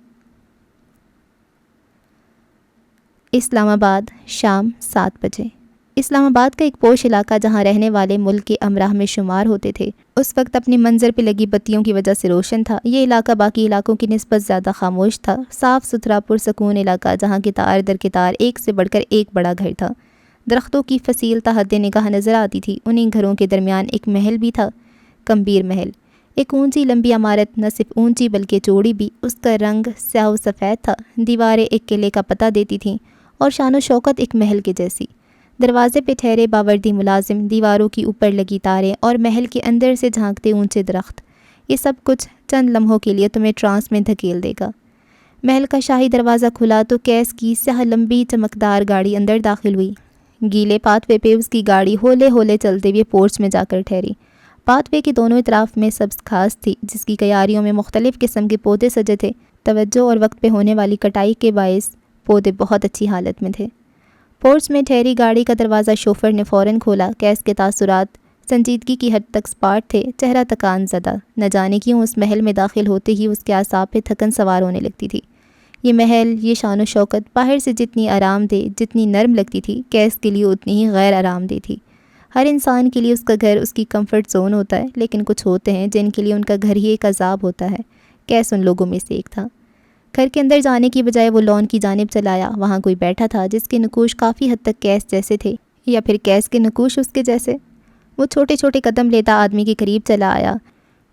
اسلام آباد، شام 7 بجے۔ اسلام آباد کا ایک پوش علاقہ جہاں رہنے والے ملک کے امراء میں شمار ہوتے تھے، اس وقت اپنی منظر پہ لگی بتیوں کی وجہ سے روشن تھا۔ یہ علاقہ باقی علاقوں کی نسبت زیادہ خاموش تھا، صاف ستھرا پرسکون علاقہ جہاں قطار در قطار ایک سے بڑھ کر ایک بڑا گھر تھا۔ درختوں کی فصیل تا حد نگاہ نظر آتی تھی۔ انہی گھروں کے درمیان ایک محل بھی تھا، کمبیر محل، ایک اونچی لمبی عمارت، نہ صرف اونچی بلکہ چوڑی بھی۔ اس کا رنگ سیاہ و سفید تھا، دیواریں ایک قلعے کا پتہ دیتی تھیں اور شان و شوکت ایک محل کے جیسی۔ دروازے پہ ٹھہرے باوردی ملازم، دیواروں کی اوپر لگی تاریں اور محل کے اندر سے جھانکتے اونچے درخت، یہ سب کچھ چند لمحوں کے لیے تمہیں ٹرانس میں دھکیل دے گا۔ محل کا شاہی دروازہ کھلا تو کیس کی سیاہ لمبی چمکدار گاڑی اندر داخل ہوئی۔ گیلے پاتھ وے پہ اس کی گاڑی ہولے ہولے چلتے ہوئے پورچ میں جا کر ٹھہری۔ پاتھ وے کے دونوں اطراف میں سبز گھاس تھی جس کی کیاریوں میں مختلف قسم کے پودے سجے تھے۔ توجہ اور وقت پہ ہونے والی کٹائی کے باعث پودے بہت اچھی حالت میں تھے۔ پورچ میں ٹھہری گاڑی کا دروازہ شوفر نے فوراً کھولا۔ کیس کے تاثرات سنجیدگی کی حد تک سپاٹ تھے، چہرہ تکان زدہ۔ نہ جانے کیوں اس محل میں داخل ہوتے ہی اس کے اعصاب پہ تھکن سوار ہونے لگتی تھی۔ یہ محل، یہ شان و شوکت باہر سے جتنی آرام دہ، جتنی نرم لگتی تھی، کیس کے لیے اتنی ہی غیر آرام دہ تھی۔ ہر انسان کے لیے اس کا گھر اس کی کمفرٹ زون ہوتا ہے، لیکن کچھ ہوتے ہیں جن کے لیے ان کا گھر ہی ایک عذاب ہوتا ہے۔ کیس ان لوگوں میں سے ایک تھا۔ گھر کے اندر جانے کی بجائے وہ لان کی جانب چلایا۔ وہاں کوئی بیٹھا تھا جس کے نقوش کافی حد تک کیس جیسے تھے، یا پھر کیس کے نقوش اس کے جیسے۔ وہ چھوٹے چھوٹے قدم لیتا آدمی کے قریب چلا آیا۔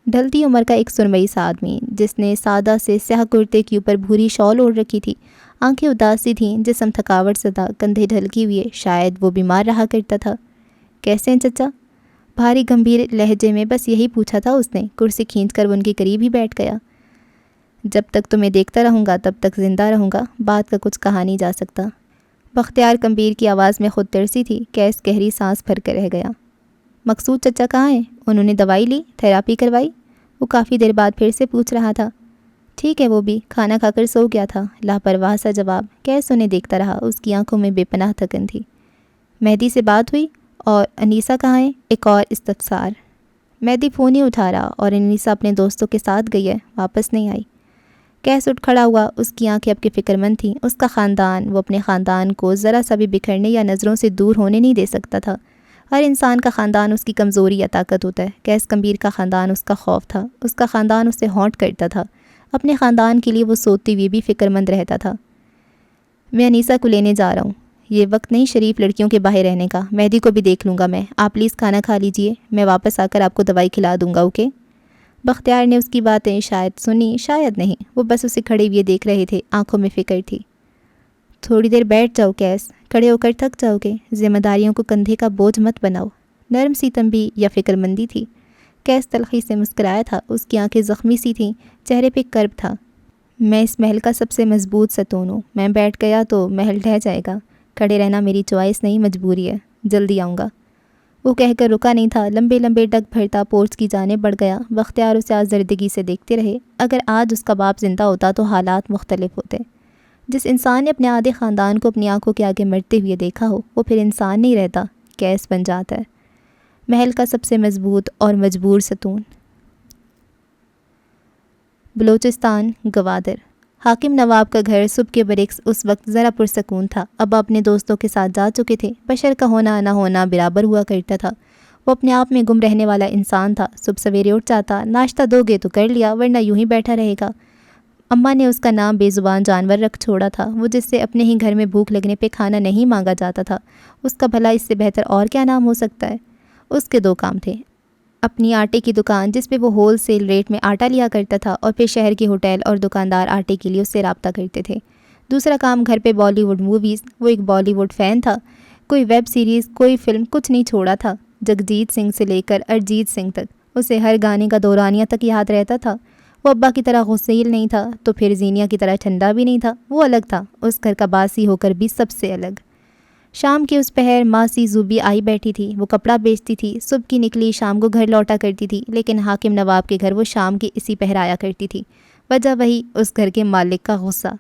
ڈھلتی عمر کا ایک سرمئی سا آدمی جس نے سادہ سے سیاہ کرتے کے اوپر بھوری شال اوڑھ رکھی تھی، آنکھیں اداسی تھیں، جسم تھکاوٹ زدہ، کندھے ڈھلکی ہوئے، شاید وہ بیمار رہا کرتا تھا۔ کیسے ہیں چچا؟ بھاری گمبھیر لہجے میں بس یہی پوچھا تھا اس نے۔ کرسی کھینچ کر وہ ان کے قریب ہی بیٹھ گیا۔ جب تک تمہیں دیکھتا رہوں گا تب تک زندہ رہوں گا، بات کا کچھ کہا نہیں جا سکتا۔ بختیار کمبیر کی آواز میں خود ترسی تھی۔ کیس گہری سانس بھر کر رہ گیا۔ مقصود چچا کہاں ہیں؟ انہوں نے دوائی لی، تھیراپی کروائی؟ وہ کافی دیر بعد پھر سے پوچھ رہا تھا۔ ٹھیک ہے، وہ بھی کھانا کھا کر سو گیا تھا، لاپرواہ سا جواب۔ کیس انہیں دیکھتا رہا، اس کی آنکھوں میں بے پناہ تھکن تھی۔ مہدی سے بات ہوئی؟ اور انیسہ کہاں ہے؟ ایک اور استفسار۔ مہدی فون ہی اٹھا رہا، اور انیسہ اپنے دوستوں کے ساتھ گئی ہے، واپس نہیں آئی۔ کیس اٹھ کھڑا ہوا، اس کی آنکھیں اب کی فکر مند تھیں۔ اس کا خاندان، وہ اپنے خاندان کو ذرا سا بھی بکھرنے یا نظروں سے دور ہونے نہیں دے سکتا تھا۔ ہر انسان کا خاندان اس کی کمزوری یا طاقت ہوتا ہے۔ کیس کمبیر کا خاندان اس کا خوف تھا، اس کا خاندان اسے ہانٹ کرتا تھا۔ اپنے خاندان کے لیے وہ سوتے ہوئے بھی فکر مند رہتا تھا۔ میں انیسہ کو لینے جا رہا ہوں، یہ وقت نہیں شریف لڑکیوں کے باہر رہنے کا۔ مہدی کو بھی دیکھ لوں گا میں، آپ پلیز کھانا کھا لیجئے، میں واپس آ کر آپ کو دوائی کھلا دوں گا، اوکے؟ بختیار نے اس کی باتیں شاید سنی، شاید نہیں، وہ بس اسے کھڑے ہوئے دیکھ رہے تھے، آنکھوں میں فکر تھی۔ تھوڑی دیر بیٹھ جاؤ کیس، کھڑے ہو کر تھک جاؤ گے، ذمہ داریوں کو کندھے کا بوجھ مت بناؤ۔ نرم سی تنبیہ یا فکر مندی تھی۔ کیس تلخی سے مسکرایا تھا، اس کی آنکھیں زخمی سی تھیں، چہرے پہ کرب تھا۔ میں اس محل کا سب سے مضبوط ستون ہوں، میں بیٹھ گیا تو محل ڈھہ جائے گا، کھڑے رہنا میری چوائس نہیں، مجبوری ہے، جلدی آؤں گا۔ وہ کہہ کر رکا نہیں تھا، لمبے لمبے ڈگ بھرتا پورچ کی جانب بڑھ گیا۔ بختیار اسے آزردگی سے دیکھتے رہے۔ اگر آج اس کا باپ زندہ ہوتا تو حالات مختلف ہوتے۔ جس انسان نے اپنے آدھے خاندان کو اپنی آنکھوں کے آگے مرتے ہوئے دیکھا ہو، وہ پھر انسان نہیں رہتا، کیس بن جاتا ہے، محل کا سب سے مضبوط اور مجبور ستون۔ بلوچستان، گوادر۔ حاکم نواب کا گھر صبح کے برعکس اس وقت ذرا پرسکون تھا۔ ابا اپنے دوستوں کے ساتھ جا چکے تھے۔ بشر کا ہونا نہ ہونا برابر ہوا کرتا تھا۔ وہ اپنے آپ میں گم رہنے والا انسان تھا۔ صبح سویرے اٹھ جاتا، ناشتہ دو گے تو کر لیا، ورنہ یوں ہی بیٹھا رہے گا۔ اماں نے اس کا نام بے زبان جانور رکھ چھوڑا تھا، وہ جس سے اپنے ہی گھر میں بھوک لگنے پہ کھانا نہیں مانگا جاتا تھا۔ اس کا بھلا اس سے بہتر اور کیا نام ہو سکتا ہے؟ اس کے دو کام تھے، اپنی آٹے کی دکان جس پہ وہ ہول سیل ریٹ میں آٹا لیا کرتا تھا، اور پھر شہر کے ہوٹل اور دکاندار آٹے کے لیے اس سے رابطہ کرتے تھے۔ دوسرا کام گھر پہ بالی ووڈ موویز، وہ ایک بالی ووڈ فین تھا، کوئی ویب سیریز، کوئی فلم، کچھ نہیں چھوڑا تھا۔ جگجیت سنگھ سے لے کر ارجیت سنگھ تک، اسے ہر گانے کا دورانیہ تک یاد رہتا تھا۔ وہ ابا کی طرح غسیل نہیں تھا تو پھر زینیا کی طرح ٹھنڈا بھی نہیں تھا، وہ الگ تھا، اس گھر کا باسی ہو کر بھی سب سے الگ۔ شام کے اس پہر ماسی زوبی آئی بیٹھی تھی، وہ کپڑا بیچتی تھی، صبح کی نکلی شام کو گھر لوٹا کرتی تھی، لیکن حاکم نواب کے گھر وہ شام کے اسی پہر آیا کرتی تھی۔ وجہ وہی، اس گھر کے مالک کا غصہ۔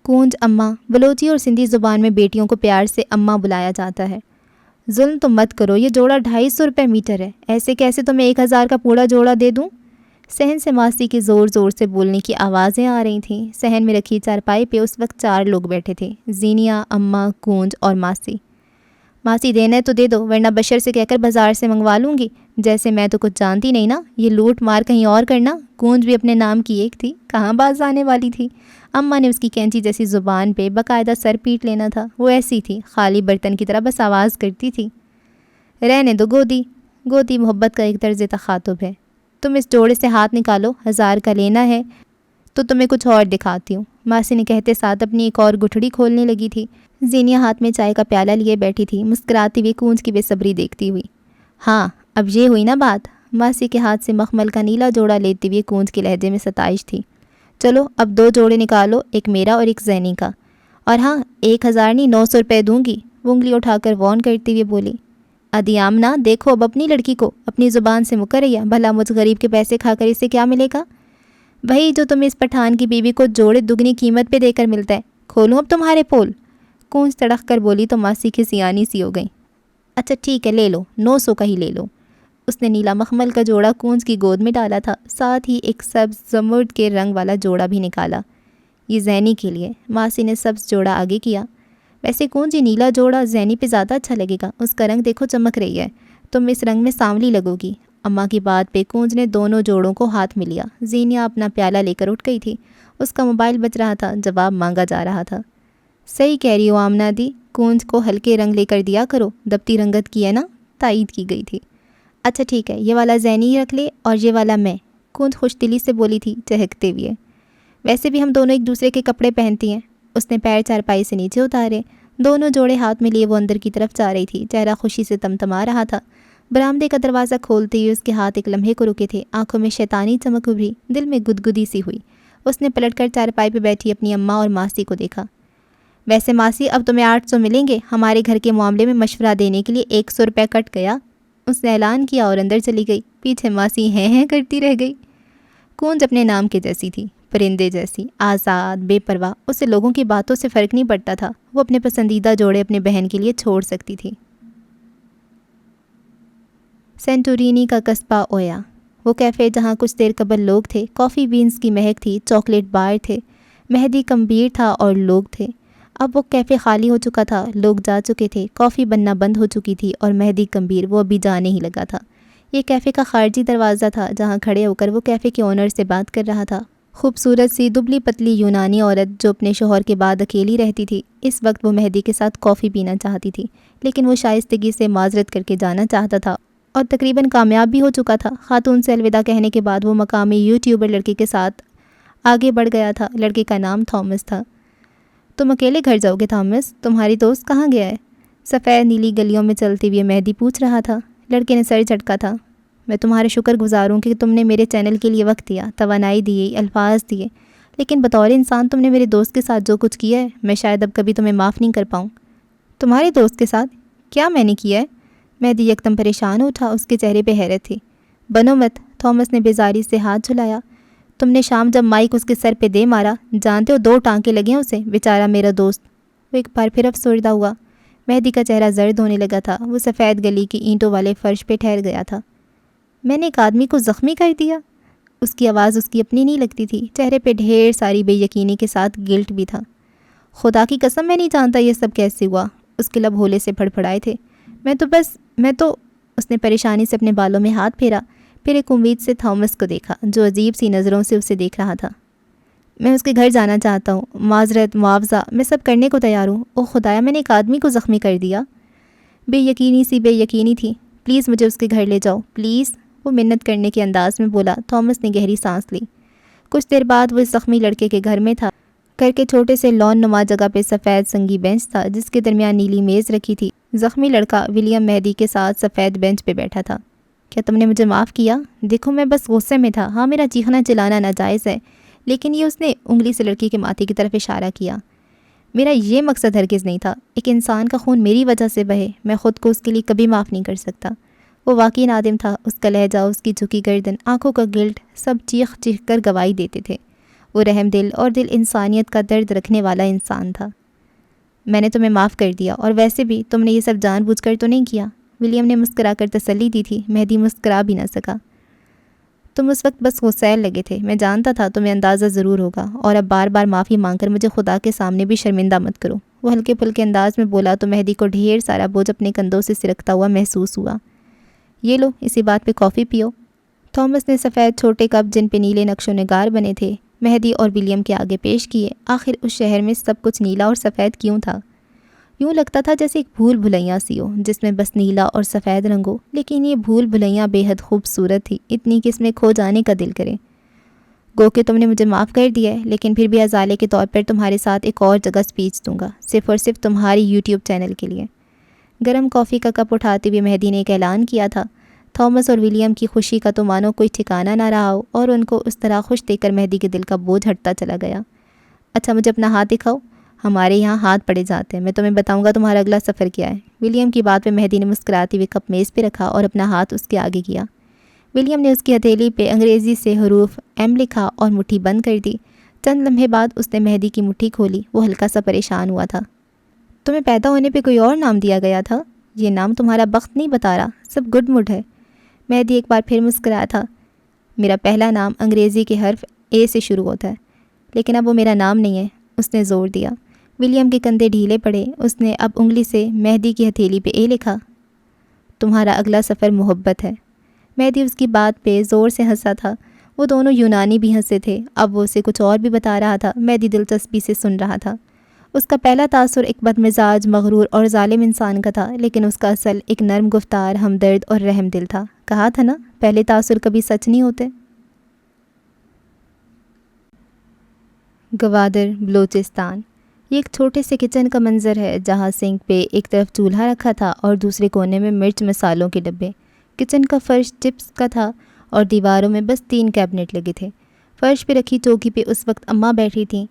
کونج اماں، بلوچی اور سندھی زبان میں بیٹیوں کو پیار سے اماں بلایا جاتا ہے۔ ظلم تو مت کرو، یہ جوڑا 250 روپے میٹر ہے، ایسے کیسے تو میں 1000 کا پورا جوڑا دے دوں؟ صحن سے ماسی کی زور زور سے بولنے کی آوازیں آ رہی تھیں۔ صحن میں رکھی چارپائی پہ اس وقت 4 لوگ بیٹھے تھے، زینیا، اماں، کونج اور ماسی۔ ماسی دینا ہے تو دے دو، ورنہ بشر سے کہہ کر بازار سے منگوا لوں گی، جیسے میں تو کچھ جانتی نہیں نا، یہ لوٹ مار کہیں اور کرنا۔ کونج بھی اپنے نام کی ایک تھی، کہاں باز آنے والی تھی۔ اماں نے اس کی کینچی جیسی زبان پہ باقاعدہ سر پیٹ لینا تھا، وہ ایسی تھی، خالی برتن کی طرح بس آواز کرتی تھی۔ رہنے دو گودی، گودی محبت کا ایک طرز تخاطب ہے۔ تم اس جوڑے سے ہاتھ نکالو، 1000 کا لینا ہے تو تمہیں کچھ اور دکھاتی ہوں۔ ماسی نے کہتے ساتھ اپنی ایک اور گٹھڑی کھولنے لگی تھی۔ زینیا ہاتھ میں چائے کا پیالہ لیے بیٹھی تھی، مسکراتی ہوئی کونج کی بے صبری دیکھتی ہوئی۔ ہاں، اب یہ ہوئی نا بات؟ ماسی کے ہاتھ سے مخمل کا نیلا جوڑا لیتے ہوئے کونج کے لہجے میں ستائش تھی۔ چلو اب 2 جوڑے نکالو، ایک میرا اور ایک زینی کا، اور ہاں 1000 نہیں 900 روپے دوں گی، وہ انگلی اٹھا کر وارن کرتے ہوئے بولی۔ ادی آمنہ دیکھو اب اپنی لڑکی کو، اپنی زبان سے مکر رہی ہے، بھلا مجھ غریب کے پیسے کھا کر اسے کیا ملے گا؟ وہی جو تم اس پٹھان کی بیوی کو جوڑے دگنی قیمت پہ دے کر ملتا ہے، کھولوں اب تمہارے پول؟ کونج تڑک کر بولی تو ماسی کی سیانی سی ہو گئی۔ اچھا ٹھیک ہے لے لو، 900 کا ہی لے لو۔ اس نے نیلا مخمل کا جوڑا کونج کی گود میں ڈالا تھا، ساتھ ہی ایک سبز زمرد کے رنگ والا جوڑا بھی نکالا۔ یہ زینی کے لیے۔ ماسی نے سبز جوڑا آگے کیا۔ ویسے کونج یہ نیلا جوڑا زینی پہ زیادہ اچھا لگے گا، اس کا رنگ دیکھو چمک رہی ہے، تم اس رنگ میں سانولی لگو گی۔ اماں کی بات پہ کونج نے دونوں جوڑوں کو ہاتھ میں لیا۔ زینیا اپنا پیالہ لے کر اٹھ گئی تھی، اس کا موبائل بج رہا تھا، جواب مانگا جا رہا تھا۔ صحیح کہہ رہی ہو آمنہ دی، کونج کو ہلکے رنگ لے کر دیا کرو، دبتی رنگت کی ہے نا، تائید کی گئی تھی۔ اچھا ٹھیک ہے، یہ والا زینی رکھ لے اور یہ والا میں، کونج خوش دلی سے بولی تھی چہکتے ہوئے۔ ویسے بھی ہم دونوں ایک دوسرے کے کپڑے پہنتی ہیں۔ اس نے پیر چارپائی سے نیچے اتارے، دونوں جوڑے ہاتھ میں لیے وہ اندر کی طرف جا رہی تھی، چہرہ خوشی سے تمتما رہا تھا۔ برآمدے کا دروازہ کھولتے ہی اس کے ہاتھ ایک لمحے کو رکے تھے، آنکھوں میں شیطانی چمک ابھری، دل میں گدگدی سی ہوئی۔ اس نے پلٹ کر چارپائی پہ بیٹھی اپنی اماں اور ماسی کو دیکھا۔ ویسے ماسی اب تمہیں 800 ملیں گے، ہمارے گھر کے معاملے میں مشورہ دینے کے لیے 100 روپے کٹ گیا، اس نے اعلان کیا اور اندر چلی گئی۔ پیچھے ماسی ہیں کرتی رہ گئی۔ کونج اپنے نام کے جیسی تھی، پرندے جیسی، آزاد بے پرواہ، اسے لوگوں کی باتوں سے فرق نہیں پڑتا تھا، وہ اپنے پسندیدہ جوڑے اپنے بہن کے لیے چھوڑ سکتی تھی۔ سینٹورینی کا قصبہ اویا، وہ کیفے جہاں کچھ دیر قبل لوگ تھے، کافی بینز کی مہک تھی، چاکلیٹ بار تھے، مہدی کمبیر تھا اور لوگ تھے۔ اب وہ کیفے خالی ہو چکا تھا، لوگ جا چکے تھے، کافی بننا بند ہو چکی تھی اور مہدی کمبیر وہ ابھی جانے ہی لگا تھا۔ یہ کیفے کا خارجی دروازہ تھا جہاں کھڑے ہو کر وہ کیفے کے اونر سے بات کر رہا تھا۔ خوبصورت سی دبلی پتلی یونانی عورت جو اپنے شوہر کے بعد اکیلی رہتی تھی، اس وقت وہ مہدی کے ساتھ کافی پینا چاہتی تھی، لیکن وہ شائستگی سے معذرت کر کے جانا چاہتا تھا اور تقریباً کامیاب بھی ہو چکا تھا۔ خاتون سے الوداع کہنے کے بعد وہ مقامی یوٹیوبر لڑکے کے ساتھ آگے بڑھ گیا تھا۔ لڑکے کا نام تھامس تھا۔ تم اکیلے گھر جاؤ گے تھامس؟ تمہاری دوست کہاں گیا ہے؟ سفید نیلی گلیوں میں چلتے ہوئے مہدی پوچھ رہا تھا۔ لڑکے نے سر جھٹکا تھا۔ میں تمہارے شکر گزار ہوں کہ تم نے میرے چینل کے لیے وقت دیا، توانائی دی، الفاظ دیے، لیکن بطور انسان تم نے میرے دوست کے ساتھ جو کچھ کیا ہے، میں شاید اب کبھی تمہیں معاف نہیں کر پاؤں۔ تمہارے دوست کے ساتھ کیا میں نے کیا ہے؟ مہدی یکدم پریشان ہو اٹھا، اس کے چہرے پہ حیرت تھی۔ بنو مت، تھامس نے بیزاری سے ہاتھ جھلایا۔ تم نے شام جب مائک اس کے سر پہ دے مارا، جانتے ہو 2 ٹانکے لگے ہیں اسے، بیچارہ میرا دوست۔ وہ ایک بار پھر افسردہ ہوا۔ مہدی کا چہرہ زرد ہونے لگا تھا، وہ سفید گلی کی اینٹوں والے فرش پہ ٹھہر گیا تھا۔ میں نے ایک آدمی کو زخمی کر دیا؟ اس کی آواز اس کی اپنی نہیں لگتی تھی، چہرے پہ ڈھیر ساری بے یقینی کے ساتھ گلٹ بھی تھا۔ خدا کی قسم میں نہیں جانتا یہ سب کیسے ہوا، اس کے لب ہولے سے پھڑپھڑائے تھے۔ میں تو اس نے پریشانی سے اپنے بالوں میں ہاتھ پھیرا، پھر ایک امید سے تھامس کو دیکھا جو عجیب سی نظروں سے اسے دیکھ رہا تھا۔ میں اس کے گھر جانا چاہتا ہوں، معذرت، معاوضہ، میں سب کرنے کو تیار ہوں۔ او خدایا، میں نے ایک آدمی کو زخمی کر دیا۔ بے یقینی تھی۔ پلیز مجھے اس کے گھر لے جاؤ، پلیز، وہ منت کرنے کے انداز میں بولا۔ تھامس نے گہری سانس لی۔ کچھ دیر بعد وہ اس زخمی لڑکے کے گھر میں تھا۔ گھر کے چھوٹے سے لان نما جگہ پہ سفید سنگی بینچ تھا جس کے درمیان نیلی میز رکھی تھی۔ زخمی لڑکا ولیم مہدی کے ساتھ سفید بینچ پہ بیٹھا تھا۔ کیا تم نے مجھے معاف کیا؟ دیکھو میں بس غصے میں تھا، ہاں میرا چیخنا چلانا ناجائز ہے، لیکن یہ اس نے انگلی سے لڑکی کے ماتھے کی طرف اشارہ کیا۔ میرا یہ مقصد ہرگز نہیں تھا، ایک انسان کا خون میری وجہ سے بہے، میں خود کو اس کے لیے کبھی معاف نہیں کر سکتا۔ وہ واقعی نادم تھا، اس کا لہجہ، اس کی جھکی گردن، آنکھوں کا گلٹ، سب چیخ چیخ کر گواہی دیتے تھے۔ وہ رحم دل اور دل انسانیت کا درد رکھنے والا انسان تھا۔ میں نے تمہیں معاف کر دیا، اور ویسے بھی تم نے یہ سب جان بوجھ کر تو نہیں کیا، ولیم نے مسکرا کر تسلی دی تھی۔ مہدی مسکرا بھی نہ سکا۔ تم اس وقت بس غصیل لگے تھے، میں جانتا تھا تمہیں اندازہ ضرور ہوگا، اور اب بار بار معافی مانگ کر مجھے خدا کے سامنے بھی شرمندہ مت کرو۔ وہ ہلکے پھلکے انداز میں بولا تو مہدی کو ڈھیر سارا بوجھ اپنے کندھوں سے سرکتا ہوا محسوس ہوا۔ یہ لو، اسی بات پہ کافی پیو۔ تھامس نے سفید چھوٹے کپ جن پہ نیلے نقش و نگار بنے تھے مہدی اور ولیم کے آگے پیش کیے۔ آخر اس شہر میں سب کچھ نیلا اور سفید کیوں تھا؟ یوں لگتا تھا جیسے ایک بھول بھلیاں سی ہو جس میں بس نیلا اور سفید رنگ ہو، لیکن یہ بھول بھلیاں بے حد خوبصورت تھی، اتنی کہ اس میں کھو جانے کا دل کرے۔ گو کہ تم نے مجھے معاف کر دیا ہے، لیکن پھر بھی ازالے کے طور پر تمہارے ساتھ ایک اور جگہ سپیچ دوں گا، صرف اور صرف تمہاری یوٹیوب چینل کے لیے۔ گرم کافی کا کپ اٹھاتے ہوئے مہدی نے ایک اعلان کیا تھا۔ تھامس اور ولیم کی خوشی کا تو مانو کوئی ٹھکانہ نہ رہا ہو، اور ان کو اس طرح خوش دیکھ کر مہدی کے دل کا بوجھ ہٹتا چلا گیا۔ اچھا مجھے اپنا ہاتھ دکھاؤ۔ ہمارے یہاں ہاتھ پڑے جاتے ہیں، میں تمہیں بتاؤں گا تمہارا اگلا سفر کیا ہے۔ ولیم کی بات پہ مہدی نے مسکراتے ہوئے کپ میز پہ رکھا اور اپنا ہاتھ اس کے آگے کیا۔ ولیم نے اس کی ہتھیلی پہ انگریزی سے حروف ایم لکھا اور مٹھی بند کر دی۔ چند لمحے بعد اس نے مہدی کی مٹھی کھولی۔ وہ ہلکا سا پریشان ہوا تھا۔ تمہیں پیدا ہونے پہ کوئی اور نام دیا گیا تھا؟ یہ نام تمہارا بخت نہیں بتا رہا، سب گڈ مڈ ہے۔ مہدی ایک بار پھر مسکرایا تھا۔ میرا پہلا نام انگریزی کے حرف اے سے شروع ہوتا ہے، لیکن اب وہ میرا نام نہیں ہے، اس نے زور دیا۔ ولیم کے کندھے ڈھیلے پڑے۔ اس نے اب انگلی سے مہدی کی ہتھیلی پہ اے لکھا۔ تمہارا اگلا سفر محبت ہے۔ مہدی اس کی بات پہ زور سے ہنسا تھا۔ وہ دونوں یونانی بھی ہنسے تھے۔ اب وہ اسے کچھ اور بھی بتا رہا تھا۔ مہدی دلچسپی سے سن رہا تھا۔ اس کا پہلا تاثر ایک بدمزاج، مغرور اور ظالم انسان کا تھا، لیکن اس کا اصل ایک نرم گفتار، ہمدرد اور رحم دل تھا۔ کہا تھا نا، پہلے تاثر کبھی سچ نہیں ہوتے۔ گوادر، بلوچستان۔ یہ ایک چھوٹے سے کچن کا منظر ہے جہاں سنک پہ ایک طرف چولہا رکھا تھا اور دوسرے کونے میں مرچ مسالوں کے ڈبے۔ کچن کا فرش چپس کا تھا اور دیواروں میں بس 3 کیبنٹ لگے تھے۔ فرش پہ رکھی چوکی پہ اس وقت اماں بیٹھی تھیں۔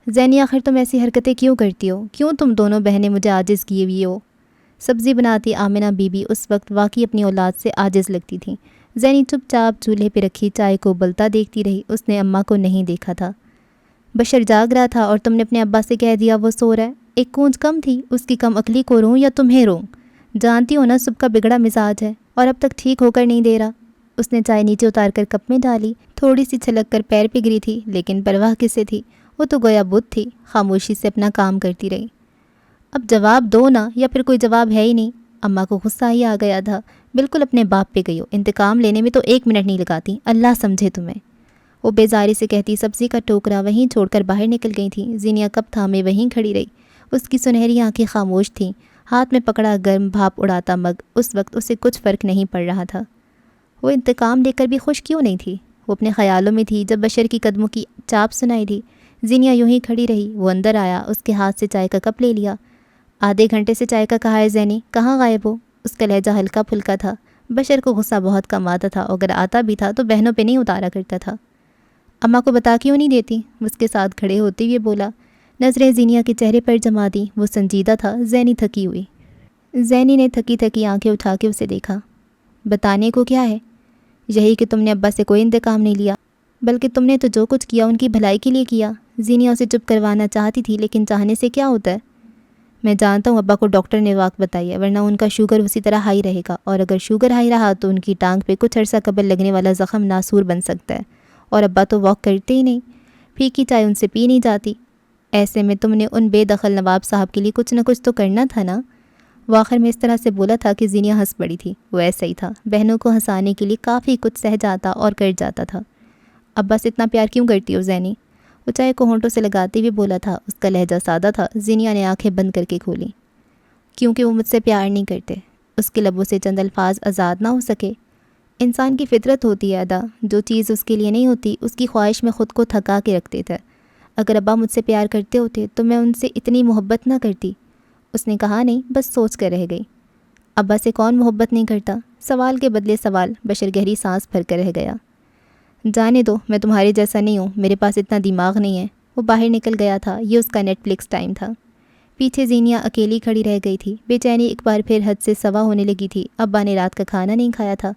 زینی آخر تم ایسی حرکتیں کیوں کرتی ہو؟ کیوں تم دونوں بہنیں مجھے عاجز کیے ہوئی ہو؟ سبزی بناتی آمنہ بی بی اس وقت واقعی اپنی اولاد سے عاجز لگتی تھیں۔ زینی چپ چاپ چولہے پہ رکھی چائے کو ابلتا دیکھتی رہی۔ اس نے اماں کو نہیں دیکھا تھا۔ بشر جاگ رہا تھا اور تم نے اپنے ابا سے کہہ دیا وہ سو رہا ہے۔ ایک گونج کم تھی، اس کی کم عقلی کو روں یا تمہیں روں؟ جانتی ہو نا صبح کا بگڑا مزاج ہے اور اب تک ٹھیک ہو کر نہیں دے رہا۔ اس نے چائے نیچے اتار کر کپ میں ڈالی۔ تھوڑی سی چھلک کر پیر پہ گری تھی، لیکن پرواہ کسے تھی؟ وہ تو گویا بت تھی، خاموشی سے اپنا کام کرتی رہی۔ اب جواب دو نا، یا پھر کوئی جواب ہے ہی نہیں۔ اماں کو غصہ ہی آ گیا تھا۔ بالکل اپنے باپ پہ گئی ہو، انتقام لینے میں تو 1 منٹ نہیں لگاتی، اللہ سمجھے تمہیں۔ وہ بیزاری سے کہتی سبزی کا ٹوکرا وہیں چھوڑ کر باہر نکل گئی تھیں۔ زینیا کپ تھامے وہیں کھڑی رہی۔ اس کی سنہری آنکھیں خاموش تھیں۔ ہاتھ میں پکڑا گرم بھاپ اڑاتا مگ۔ اس وقت اسے کچھ فرق نہیں پڑ رہا تھا۔ وہ انتقام لے کر بھی خوش کیوں نہیں تھی؟ وہ اپنے خیالوں میں تھی جب بشر کی قدموں کی چاپ سنائی دی۔ زینیا یوں ہی کھڑی رہی۔ وہ اندر آیا، اس کے ہاتھ سے چائے کا کپ لے لیا۔ آدھے گھنٹے سے چائے کا کہا ہے زینی، کہاں غائب ہو؟ اس کا لہجہ ہلکا پھلکا تھا۔ بشر کو غصہ بہت کم آتا تھا، اگر آتا بھی تھا تو بہنوں پہ نہیں اتارا کرتا تھا۔ اماں کو بتا کیوں نہیں دیتی؟ اس کے ساتھ کھڑے ہوتے ہوئے بولا۔ نظریں زینیا کے چہرے پر جما دیں۔ وہ سنجیدہ تھا۔ زینی تھکی ہوئی۔ زینی نے تھکی تھکی آنکھیں اٹھا کے اسے دیکھا۔ بتانے کو کیا ہے؟ یہی کہ تم نے ابا سے کوئی انتقام نہیں لیا، بلکہ تم نے تو جو کچھ کیا ان کی بھلائی کے لیے کیا۔ زینیا اسے چپ کروانا چاہتی تھی، لیکن چاہنے سے کیا ہوتا ہے؟ میں جانتا ہوں ابا کو ڈاکٹر نے واقع بتائی ہے، ورنہ ان کا شوگر اسی طرح ہائی رہے گا، اور اگر شوگر ہائی رہا تو ان کی ٹانگ پہ کچھ عرصہ قبل لگنے والا زخم ناسور بن سکتا ہے، اور ابا تو واک کرتے ہی نہیں، پھیکی چائے ان سے پی نہیں جاتی۔ ایسے میں تم نے ان بے دخل نواب صاحب کے لیے کچھ نہ کچھ تو کرنا تھا نا۔ وہ آخر میں اس طرح سے بولا تھا کہ زینیا ہنس پڑی تھی۔ وہ ایسا ہی تھا، بہنوں کو ہنسانے کے لیے کافی کچھ سہ جاتا اور کر جاتا تھا۔ ابا سے اتنا پیار کیوں کرتی ہو زینی؟ وہ چائے کو ہونٹوں سے لگاتے ہوئے بولا تھا۔ اس کا لہجہ سادہ تھا۔ زینیا نے آنکھیں بند کر کے کھولیں۔ کیونکہ وہ مجھ سے پیار نہیں کرتے۔ اس کے لبوں سے چند الفاظ آزاد نہ ہو سکے۔ انسان کی فطرت ہوتی ہے ادا، جو چیز اس کے لیے نہیں ہوتی اس کی خواہش میں خود کو تھکا کے رکھتے تھے۔ اگر ابا مجھ سے پیار کرتے ہوتے تو میں ان سے اتنی محبت نہ کرتی۔ اس نے کہا نہیں، بس سوچ کر رہ گئی۔ ابا سے کون محبت نہیں کرتا؟ سوال کے بدلے سوال۔ بشر گہری سانس بھر کر رہ گیا۔ جانے دو، میں تمہارے جیسا نہیں ہوں، میرے پاس اتنا دماغ نہیں ہے۔ وہ باہر نکل گیا تھا۔ یہ اس کا نیٹ فلکس ٹائم تھا۔ پیچھے زینیا اکیلی کھڑی رہ گئی تھی۔ بے چینی ایک بار پھر حد سے سوا ہونے لگی تھی۔ ابا نے رات کا کھانا نہیں کھایا تھا۔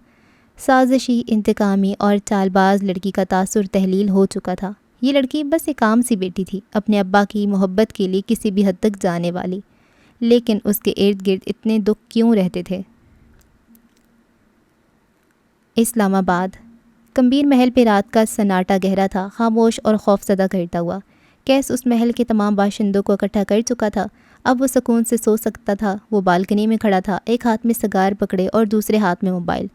سازشی، انتقامی اور چال باز لڑکی کا تاثر تحلیل ہو چکا تھا۔ یہ لڑکی بس ایک عام سی بیٹی تھی، اپنے ابا کی محبت کے لیے کسی بھی حد تک جانے والی، لیکن اس کے ارد گرد اتنے دکھ کیوں رہتے تھے؟ اسلام آباد۔ کمبیر محل پہ رات کا سناٹا گہرا تھا، خاموش اور خوفزدہ کرتا ہوا۔ کیس اس محل کے تمام باشندوں کو اکٹھا کر چکا تھا۔ اب وہ سکون سے سو سکتا تھا۔ وہ بالکنی میں کھڑا تھا، ایک ہاتھ میں سگار پکڑے اور دوسرے ہاتھ میں موبائل۔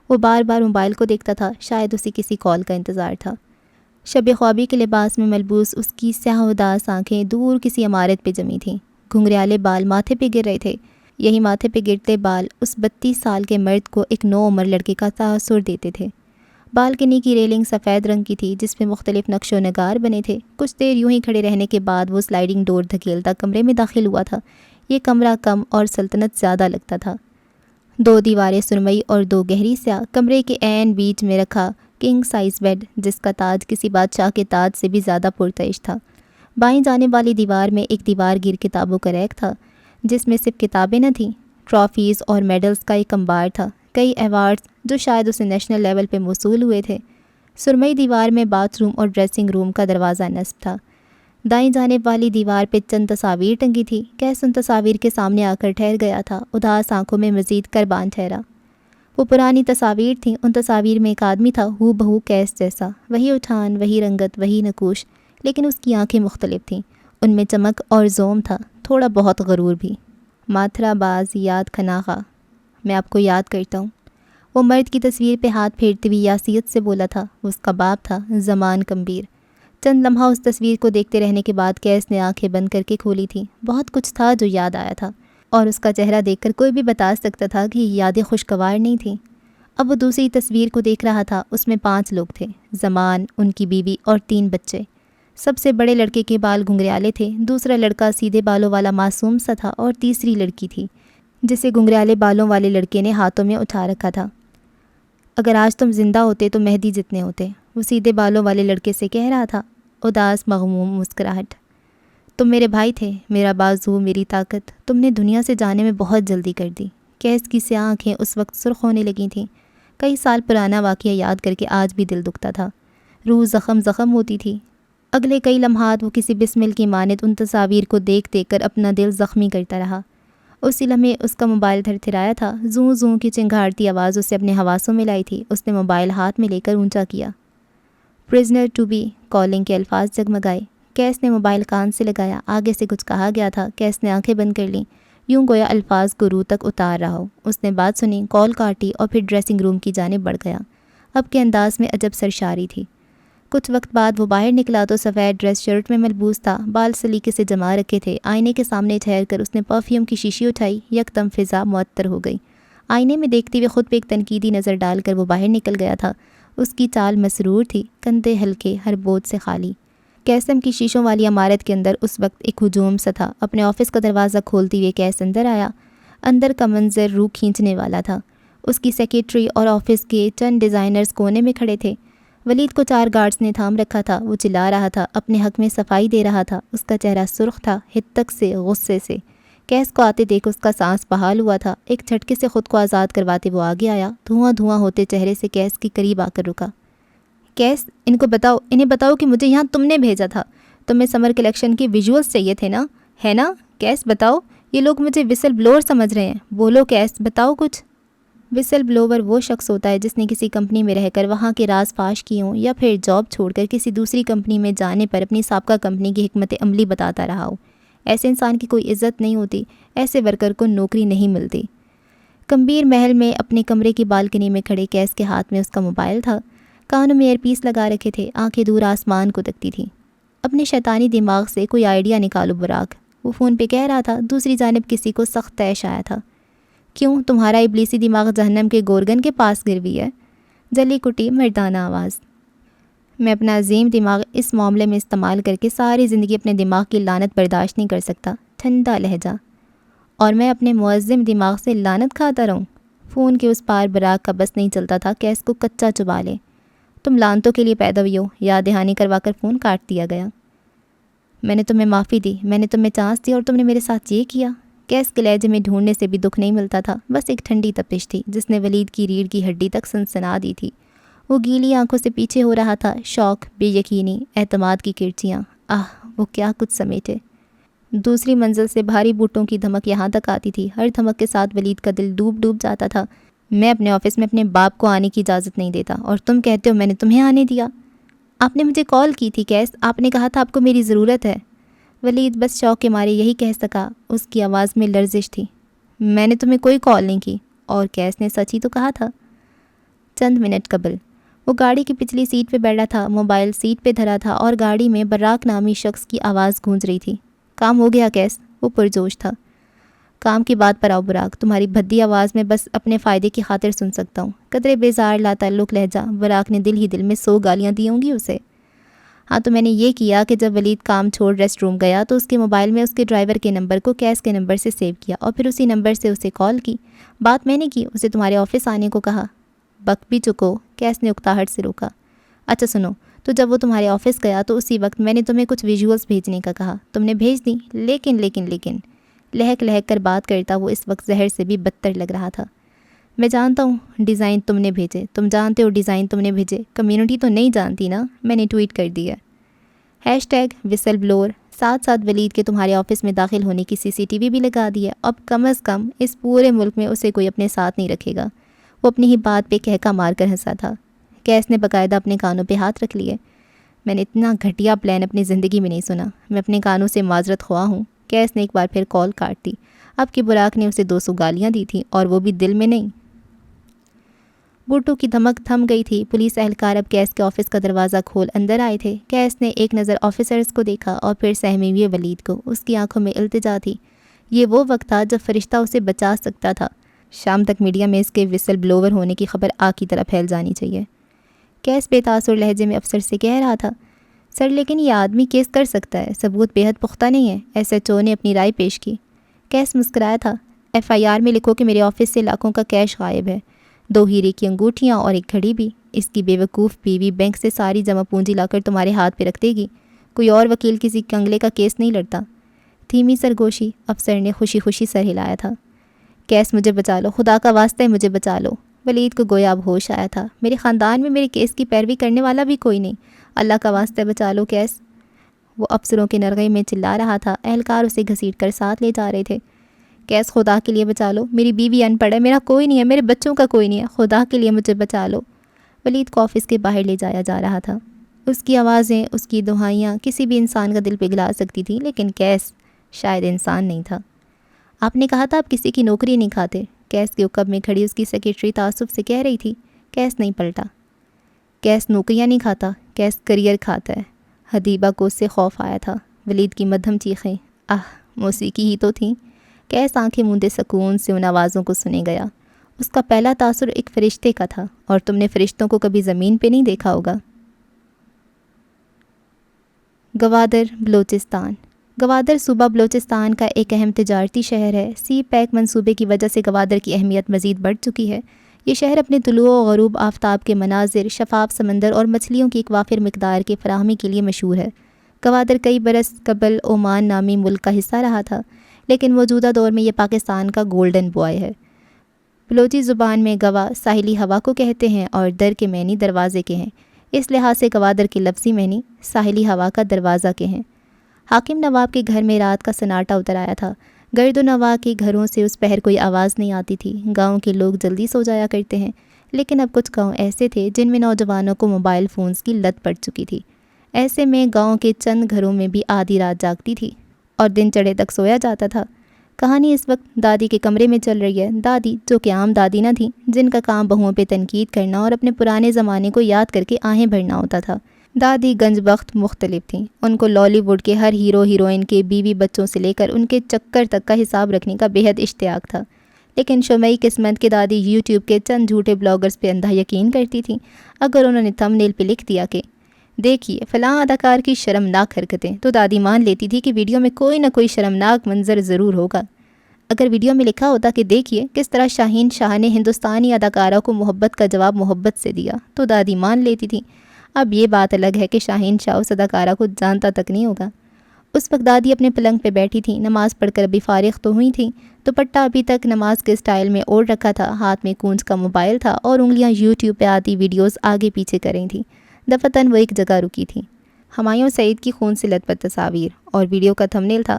وہ بار بار موبائل کو دیکھتا تھا، شاید اسے کسی کال کا انتظار تھا۔ شب خوابی کے لباس میں ملبوس اس کی سیاہ اداس آنکھیں دور کسی عمارت پہ جمی تھیں۔ گھنگریالے بال ماتھے پہ گر رہے تھے۔ یہی ماتھے پہ گرتے بال اس 32 سال کے مرد کو ایک نو عمر لڑکے کا تاثر دیتے تھے۔ بالکنی کی ریلنگ سفید رنگ کی تھی، جس میں مختلف نقش و نگار بنے تھے۔ کچھ دیر یوں ہی کھڑے رہنے کے بعد وہ سلائیڈنگ ڈور دھکیلتا کمرے میں داخل ہوا تھا۔ یہ کمرہ کم اور سلطنت زیادہ لگتا تھا۔ 2 دیواریں سرمئی اور 2 گہری سیاہ، کمرے کے عین بیچ میں رکھا کنگ سائز بیڈ جس کا تاج کسی بادشاہ کے تاج سے بھی زیادہ پرتعش تھا۔ بائیں جانب والی دیوار میں ایک دیوار گیر کتابوں کا ریک تھا جس میں صرف کتابیں نہ تھیں، ٹرافیز اور میڈلز کا ایک انبار تھا، کئی ایوارڈز جو شاید اسے نیشنل لیول پہ موصول ہوئے تھے۔ سرمئی دیوار میں باتھ روم اور ڈریسنگ روم کا دروازہ نصب تھا۔ دائیں جانب والی دیوار پہ چند تصاویر ٹنگی تھی۔ کیس ان تصاویر کے سامنے آ کر ٹھہر گیا تھا، اداس آنکھوں میں مزید قربان ٹھہرا۔ وہ پرانی تصاویر تھیں، ان تصاویر میں ایک آدمی تھا ہو بہو کیس جیسا، وہی اٹھان، وہی رنگت، وہی نقوش، لیکن اس کی آنکھیں مختلف تھیں، ان میں چمک اور زوم تھا، تھوڑا بہت غرور بھی۔ ماتھرا باز یاد کھناغا، میں آپ کو یاد کرتا ہوں۔ وہ مرد کی تصویر پہ ہاتھ پھیرتے ہوئی یاسیت سے بولا تھا، وہ اس کا باپ تھا، زمان کمبیر۔ چند لمحہ اس تصویر کو دیکھتے رہنے کے بعد کیس نے آنکھیں بند کر کے کھولی تھیں۔ بہت کچھ تھا جو یاد آیا تھا، اور اس کا چہرہ دیکھ کر کوئی بھی بتا سکتا تھا کہ یہ یادیں خوشگوار نہیں تھیں۔ اب وہ دوسری تصویر کو دیکھ رہا تھا، اس میں 5 لوگ تھے، زمان، ان کی بیوی اور 3 بچے۔ سب سے بڑے لڑکے کے بال گھنگریالے تھے، دوسرا لڑکا سیدھے بالوں والا معصوم سا تھا، اور تیسری لڑکی تھی جسے گھنگریالے بالوں والے لڑکے نے ہاتھوں میں اٹھا رکھا تھا۔ اگر آج تم زندہ ہوتے تو مہدی جتنے ہوتے، وہ سیدھے بالوں والے لڑکے سے کہہ رہا تھا، اداس مغموم مسکراہٹ۔ تم میرے بھائی تھے، میرا بازو، میری طاقت، تم نے دنیا سے جانے میں بہت جلدی کر دی۔ کیس کی سیاہ آنکھیں اس وقت سرخ ہونے لگی تھیں۔ کئی سال پرانا واقعہ یاد کر کے آج بھی دل دکھتا تھا، روح زخم ہوتی تھی۔ اگلے کئی لمحات وہ کسی بسمل کی مانند ان تصاویر کو دیکھ کر اپنا دل زخمی کرتا رہا۔ اسی لمحے اس کا موبائل تھرتھرایا تھا، زوں زوں کی چنگھاڑتی آواز اسے اپنے حواسوں میں لائی تھی۔ اس نے موبائل ہاتھ میں لے کر اونچا کیا۔ پرزنر ٹو بی کالنگ کے الفاظ جگمگائے۔ کیس نے موبائل کان سے لگایا، آگے سے کچھ کہا گیا تھا، کیس نے آنکھیں بند کر لیں، یوں گویا الفاظ کو روح تک اتار رہا ہو۔ اس نے بات سنی، کال کاٹی اور پھر ڈریسنگ روم کی جانب بڑھ گیا۔ اب کے انداز میں عجب سرشاری تھی۔ کچھ وقت بعد وہ باہر نکلا تو سفید ڈریس شرٹ میں ملبوس تھا، بال سلیقے سے جما رکھے تھے۔ آئینے کے سامنے ٹھہر کر اس نے پرفیوم کی شیشی اٹھائی، یکدم فضا معطر ہو گئی۔ آئینے میں دیکھتے ہوئے خود پہ ایک تنقیدی نظر ڈال کر وہ باہر نکل گیا تھا۔ اس کی چال مسرور تھی، کندھے ہلکے، ہر بوجھ سے خالی۔ کیسم کی شیشوں والی عمارت کے اندر اس وقت ایک ہجوم سا تھا۔ اپنے آفس کا دروازہ کھولتے ہوئے کیس اندر آیا۔ اندر کا منظر روح کھینچنے والا تھا۔ اس کی سیکریٹری اور آفس کے چند ڈیزائنرز کونے میں کھڑے تھے۔ ولید کو 4 گارڈز نے تھام رکھا تھا، وہ چلا رہا تھا، اپنے حق میں صفائی دے رہا تھا۔ اس کا چہرہ سرخ تھا، ہتک سے، غصے سے۔ کیس کو آتے دیکھ اس کا سانس بحال ہوا تھا۔ ایک جھٹکے سے خود کو آزاد کرواتے وہ آگے آیا، دھواں دھواں ہوتے چہرے سے کیس کے قریب آ کر رکا۔ کیس، انہیں بتاؤ کہ مجھے یہاں تم نے بھیجا تھا۔ تمہیں سمر کلیکشن کے ویژولز چاہیے تھے نا، ہے نا؟ کیس بتاؤ، یہ لوگ مجھے وسل بلوور سمجھ رہے ہیں۔ بولو کیس، بتاؤ کچھ۔ وسل بلوور وہ شخص ہوتا ہے جس نے کسی کمپنی میں رہ کر وہاں کے راز فاش کیے ہوں، یا پھر جاب چھوڑ کر کسی دوسری کمپنی میں جانے پر اپنی سابقہ کمپنی کی حکمت عملی بتاتا رہا ہو۔ ایسے انسان کی کوئی عزت نہیں ہوتی، ایسے ورکر کو نوکری نہیں ملتی۔ کمبیر محل میں اپنے کمرے کی بالکنی میں کھڑے کیس کے ہاتھ میں اس کا موبائل تھا، کانوں میں ایئر پیس لگا رکھے تھے، آنکھیں دور آسمان کو تکتی تھیں۔ اپنے شیطانی دماغ سے کوئی آئیڈیا نکالو براق، وہ فون پہ کہہ رہا تھا۔ دوسری جانب کسی کو سخت طیش آیا تھا۔ کیوں، تمہارا ابلیسی دماغ جہنم کے گورگن کے پاس گر ہوئی ہے؟ جلی کٹی مردانہ آواز۔ میں اپنا عظیم دماغ اس معاملے میں استعمال کر کے ساری زندگی اپنے دماغ کی لعنت برداشت نہیں کر سکتا۔ ٹھنڈا لہجہ۔ اور میں اپنے معظم دماغ سے لعنت کھاتا رہوں؟ فون کے اس پار براق کا بس نہیں چلتا تھا کہ اس کو کچا چبا لے۔ تم لعنتوں کے لیے پیدا ہوئی ہو، یاد دہانی کروا کر فون کاٹ دیا گیا۔ میں نے تمہیں معافی دی، میں نے تمہیں چانس دی، اور تم نے میرے ساتھ یہ کیا؟ کیس کے لہجے میں ڈھونڈنے سے بھی دکھ نہیں ملتا تھا، بس ایک ٹھنڈی تپش تھی جس نے ولید کی ریڑھ کی ہڈی تک سنسنا دی تھی۔ وہ گیلی آنکھوں سے پیچھے ہو رہا تھا، شوق، بے یقینی، اعتماد کی کرچیاں۔ وہ کیا کچھ سمیٹے۔ دوسری منزل سے بھاری بوٹوں کی دھمک یہاں تک آتی تھی، ہر دھمک کے ساتھ ولید کا دل ڈوب جاتا تھا۔ میں اپنے آفس میں اپنے باپ کو آنے کی اجازت نہیں دیتا، اور تم کہتے ہو میں نے تمہیں آنے دیا؟ آپ نے مجھے کال کی تھی کیس، آپ نے کہا تھا آپ کو میری ضرورت ہے۔ ولید بس شوق کے مارے یہی کہہ سکا، اس کی آواز میں لرزش تھی۔ میں نے تمہیں کوئی کال نہیں کی، اور کیس نے سچ ہی تو کہا تھا۔ چند منٹ قبل وہ گاڑی کی پچھلی سیٹ پہ بیٹھا تھا، موبائل سیٹ پہ دھرا تھا، اور گاڑی میں براق نامی شخص کی آواز گونج رہی تھی۔ کام ہو گیا کیس؟ وہ پرجوش تھا۔ کام کی بات پر آؤ براق، تمہاری بھدی آواز میں بس اپنے فائدے کی خاطر سن سکتا ہوں۔ قدرے بیزار لا تعلق لہجہ، براق نے دل ہی دل میں 100 گالیاں دی ہوں گی اسے۔ ہاں تو میں نے یہ کیا کہ جب ولید کام چھوڑ ریسٹ روم گیا تو اس کے موبائل میں اس کے ڈرائیور کے نمبر کو کیس کے نمبر سے سیو کیا اور پھر اسی نمبر سے اسے کال کی. بات میں نے کی, اسے تمہارے آفس آنے کو کہا. بک بھی چکو, کیس نے اکتاہٹ سے روکا. اچھا سنو, تو جب وہ تمہارے آفس گیا تو اسی وقت میں نے تمہیں کچھ ویژولز بھیجنے کا کہا, تم نے بھیج دیں. لیکن لہک لہک کر بات کرتا وہ اس وقت زہر سے بھی بدتر لگ رہا تھا. میں جانتا ہوں ڈیزائن تم نے بھیجے, تم جانتے ہو ڈیزائن تم نے بھیجے, کمیونٹی تو نہیں جانتی نا. میں نے ٹویٹ کر دیا #وسل بلور. ساتھ ولید کے تمہارے آفس میں داخل ہونے کی CCTV بھی لگا دی ہے. اب کم از کم اس پورے ملک میں اسے کوئی اپنے ساتھ نہیں رکھے گا. وہ اپنی ہی بات پہ کہکا مار کر ہنسا تھا. کیس نے باقاعدہ اپنے کانوں پہ ہاتھ رکھ لیے. میں نے اتنا گھٹیا پلان اپنی زندگی میں نہیں سنا. میں اپنے کانوں سے معذرت خواہ ہوں. کیس نے ایک بار پھر کال کاٹ دی. اب کی براق نے اسے 200 گالیاں دی تھیں اور وہ بھی دل میں نہیں. بوٹو کی دھمک تھم گئی تھی. پولیس اہلکار اب کیس کے آفس کا دروازہ کھول اندر آئے تھے. کیس نے ایک نظر آفیسرز کو دیکھا اور پھر سہمے ہوئے ولید کو. اس کی آنکھوں میں التجا تھی. یہ وہ وقت تھا جب فرشتہ اسے بچا سکتا تھا. شام تک میڈیا میں اس کے وسل بلوور ہونے کی خبر آگ کی طرح پھیل جانی چاہیے. کیس بے تاثر لہجے میں افسر سے کہہ رہا تھا, سر لیکن یہ آدمی کیس کر سکتا ہے, ثبوت بےحد پختہ نہیں ہے. SHO نے اپنی رائے پیش کی. کیس مسکرایا تھا. FIR میں لکھو کہ میرے آفس سے لاکھوں کا کیش غائب ہے, 2 ہیرے کی انگوٹھیاں اور ایک گھڑی بھی. اس کی بیوقوف بیوی بینک سے ساری جمع پونجی لا کر تمہارے ہاتھ پہ رکھ دے گی. کوئی اور وکیل کسی کنگلے کا کیس نہیں لڑتا. دھیمی سرگوشی. افسر نے خوشی سر ہلایا تھا. کیس مجھے بچا لو, خدا کا واسطہ ہے مجھے بچا لو. ولید کو گویا اب ہوش آیا تھا. میرے خاندان میں میرے کیس کی پیروی کرنے والا بھی کوئی نہیں. اللہ کا واسطہ بچا لو کیس. وہ افسروں کے نرغے میں چلا رہا تھا. اہلکار اسے گھسیٹ کر ساتھ لے جا رہے تھے. کیس خدا کے لیے بچا لو, میری بیوی ان پڑھ ہے, میرا کوئی نہیں ہے, میرے بچوں کا کوئی نہیں ہے, خدا کے لیے مجھے بچا لو. ولید کو آفس کے باہر لے جایا جا رہا تھا. اس کی آوازیں, اس کی دہائیاں کسی بھی انسان کا دل پگھلا سکتی تھی, لیکن کیس شاید انسان نہیں تھا. آپ نے کہا تھا آپ کسی کی نوکری نہیں کھاتے. کیس کے عقب میں کھڑی اس کی سیکرٹری تعصب سے کہہ رہی تھی. کیس نہیں پلٹا. کیس نوکریاں نہیں کھاتا, کیس کریئر کھاتا ہے. حدیبہ کو اس سے خوف آیا تھا. ولید کی مدھم چیخیں موسیقی ہی تو تھیں. کیس آنکھیں موندے سکون سے ان آوازوں کو سنے گیا. اس کا پہلا تاثر ایک فرشتے کا تھا, اور تم نے فرشتوں کو کبھی زمین پہ نہیں دیکھا ہوگا. گوادر بلوچستان. گوادر صوبہ بلوچستان کا ایک اہم تجارتی شہر ہے. سی پیک منصوبے کی وجہ سے گوادر کی اہمیت مزید بڑھ چکی ہے. یہ شہر اپنے طلوع و غروب آفتاب کے مناظر, شفاف سمندر اور مچھلیوں کی ایک وافر مقدار کی فراہمی کے لیے مشہور ہے. گوادر کئی برس قبل عمان نامی ملک کا حصہ رہا تھا, لیکن موجودہ دور میں یہ پاکستان کا گولڈن بوائے ہے. بلوچی زبان میں گوا ساحلی ہوا کو کہتے ہیں اور در کے معنی دروازے کے ہیں. اس لحاظ سے گوادر کے لفظی معنی ساحلی ہوا کا دروازہ کے ہیں. حاکم نواب کے گھر میں رات کا سناٹا اتر آیا تھا. گرد و نواح کے گھروں سے اس پہر کوئی آواز نہیں آتی تھی. گاؤں کے لوگ جلدی سو جایا کرتے ہیں, لیکن اب کچھ گاؤں ایسے تھے جن میں نوجوانوں کو موبائل فونز کی لت پڑ چکی تھی. ایسے میں گاؤں کے چند گھروں میں بھی آدھی رات جاگتی تھی اور دن چڑھے تک سویا جاتا تھا. کہانی اس وقت دادی کے کمرے میں چل رہی ہے. دادی, جو کہ عام دادی نہ تھیں, جن کا کام بہوؤں پہ تنقید کرنا اور اپنے پرانے زمانے کو یاد کر کے آہیں بھرنا ہوتا تھا. دادی گنج بخت مختلف تھیں. ان کو لالی ووڈ کے ہر ہیرو ہیروئن کے بیوی بچوں سے لے کر ان کے چکر تک کا حساب رکھنے کا بے حد اشتیاق تھا. لیکن شمعی قسمت کے دادی یوٹیوب کے چند جھوٹے بلاگرز پہ اندھا یقین کرتی تھیں. اگر انہوں نے تھمبنیل پہ لکھ دیا کہ دیکھیے فلاں اداکار کی شرمناک حرکتیں, تو دادی مان لیتی تھی کہ ویڈیو میں کوئی نہ کوئی شرمناک منظر ضرور ہوگا. اگر ویڈیو میں لکھا ہوتا کہ دیکھیے کس طرح شاہین شاہ نے ہندوستانی اداکارہ کو محبت کا جواب محبت سے دیا, تو دادی مان لیتی تھی. اب یہ بات الگ ہے کہ شاہین شاہ اس اداکارہ کو جانتا تک نہیں ہوگا. اس وقت دادی اپنے پلنگ پہ بیٹھی تھیں. نماز پڑھ کر ابھی فارغ تو ہوئی تھیں. دوپٹہ ابھی تک نماز کے سٹائل میں اوڑھ رکھا تھا. ہاتھ میں کونچ کا موبائل تھا اور انگلیاں یوٹیوب پہ آتی ویڈیوز آگے پیچھے کر رہی تھیں. دفتن وہ ایک جگہ رکی تھی. ہمایوں سعید کی خون سے لت پت تصاویر اور ویڈیو کا تھمبنیل تھا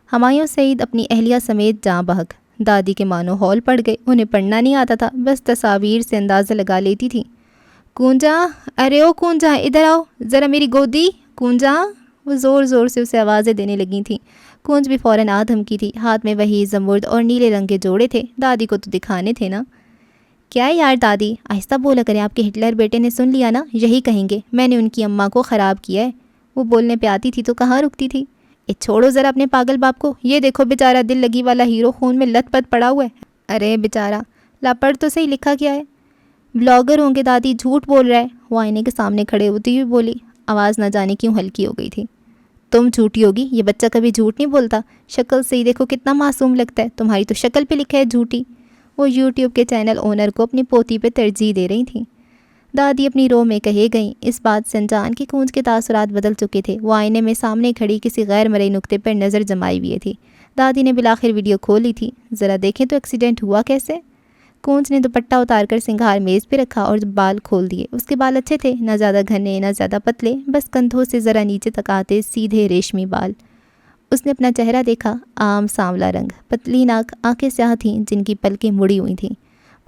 ہمایوں سعید اپنی اہلیہ سمیت جاں بحق. دادی کے مانو ہال پڑ گئے. انہیں پڑھنا نہیں آتا تھا, بس تصاویر سے اندازہ لگا لیتی تھی. کونجا, ارے او کونجا, ادھر آؤ ذرا میری گودی, کونجا. وہ زور زور سے اسے آوازیں دینے لگی تھیں. کونج بھی فوراً آ دھمکی تھی. ہاتھ میں وہی زمرد اور نیلے رنگ کے جوڑے تھے. دادی کو تو دکھانے تھے نا. کیا ہے یار دادی, آہستہ بولا کریں, آپ کے ہٹلر بیٹے نے سن لیا نا, یہی کہیں گے میں نے ان کی اماں کو خراب کیا ہے. وہ بولنے پہ آتی تھی تو کہاں رکتی تھی. چھوڑو ذرا اپنے پاگل باپ کو, یہ دیکھو بیچارہ دل لگی والا ہیرو خون میں لت پت پڑا ہوا ہے. ارے بیچارہ, لاپڑ تو صحیح لکھا کیا ہے. بلاگر ہوں گے دادی, جھوٹ بول رہا ہے. وہ آئینے کے سامنے کھڑے ہوتی ہوئی بولی. آواز نہ جانے کیوں ہلکی ہو گئی تھی۔ تم جھوٹی ہوگی، یہ بچہ کبھی جھوٹ نہیں بولتا، شکل سے ہی دیکھو کتنا معصوم لگتا ہے، تمہاری تو شکل پہ لکھا ہے جھوٹی۔ وہ یوٹیوب کے چینل اونر کو اپنی پوتی پہ ترجیح دے رہی تھیں۔ دادی اپنی رو میں کہے گئیں۔ اس بات سے انجان کہ کونج کے تاثرات بدل چکے تھے۔ وہ آئینے میں سامنے کھڑی کسی غیر مرئی نقطے پر نظر جمائے ہوئے تھی۔ دادی نے بالآخر ویڈیو کھول لی تھی۔ ذرا دیکھیں تو ایکسیڈنٹ ہوا کیسے؟ کونج نے دوپٹہ اتار کر سنگھار میز پہ رکھا اور بال کھول دیے۔ اس کے بال اچھے تھے، نہ زیادہ گھنے نہ زیادہ پتلے، بس کندھوں سے ذرا نیچے تک آتے سیدھے ریشمی بال۔ اس نے اپنا چہرہ دیکھا، عام سانولا رنگ، پتلی ناک، آنکھیں سیاہ تھیں جن کی پلکیں مڑی ہوئی تھیں،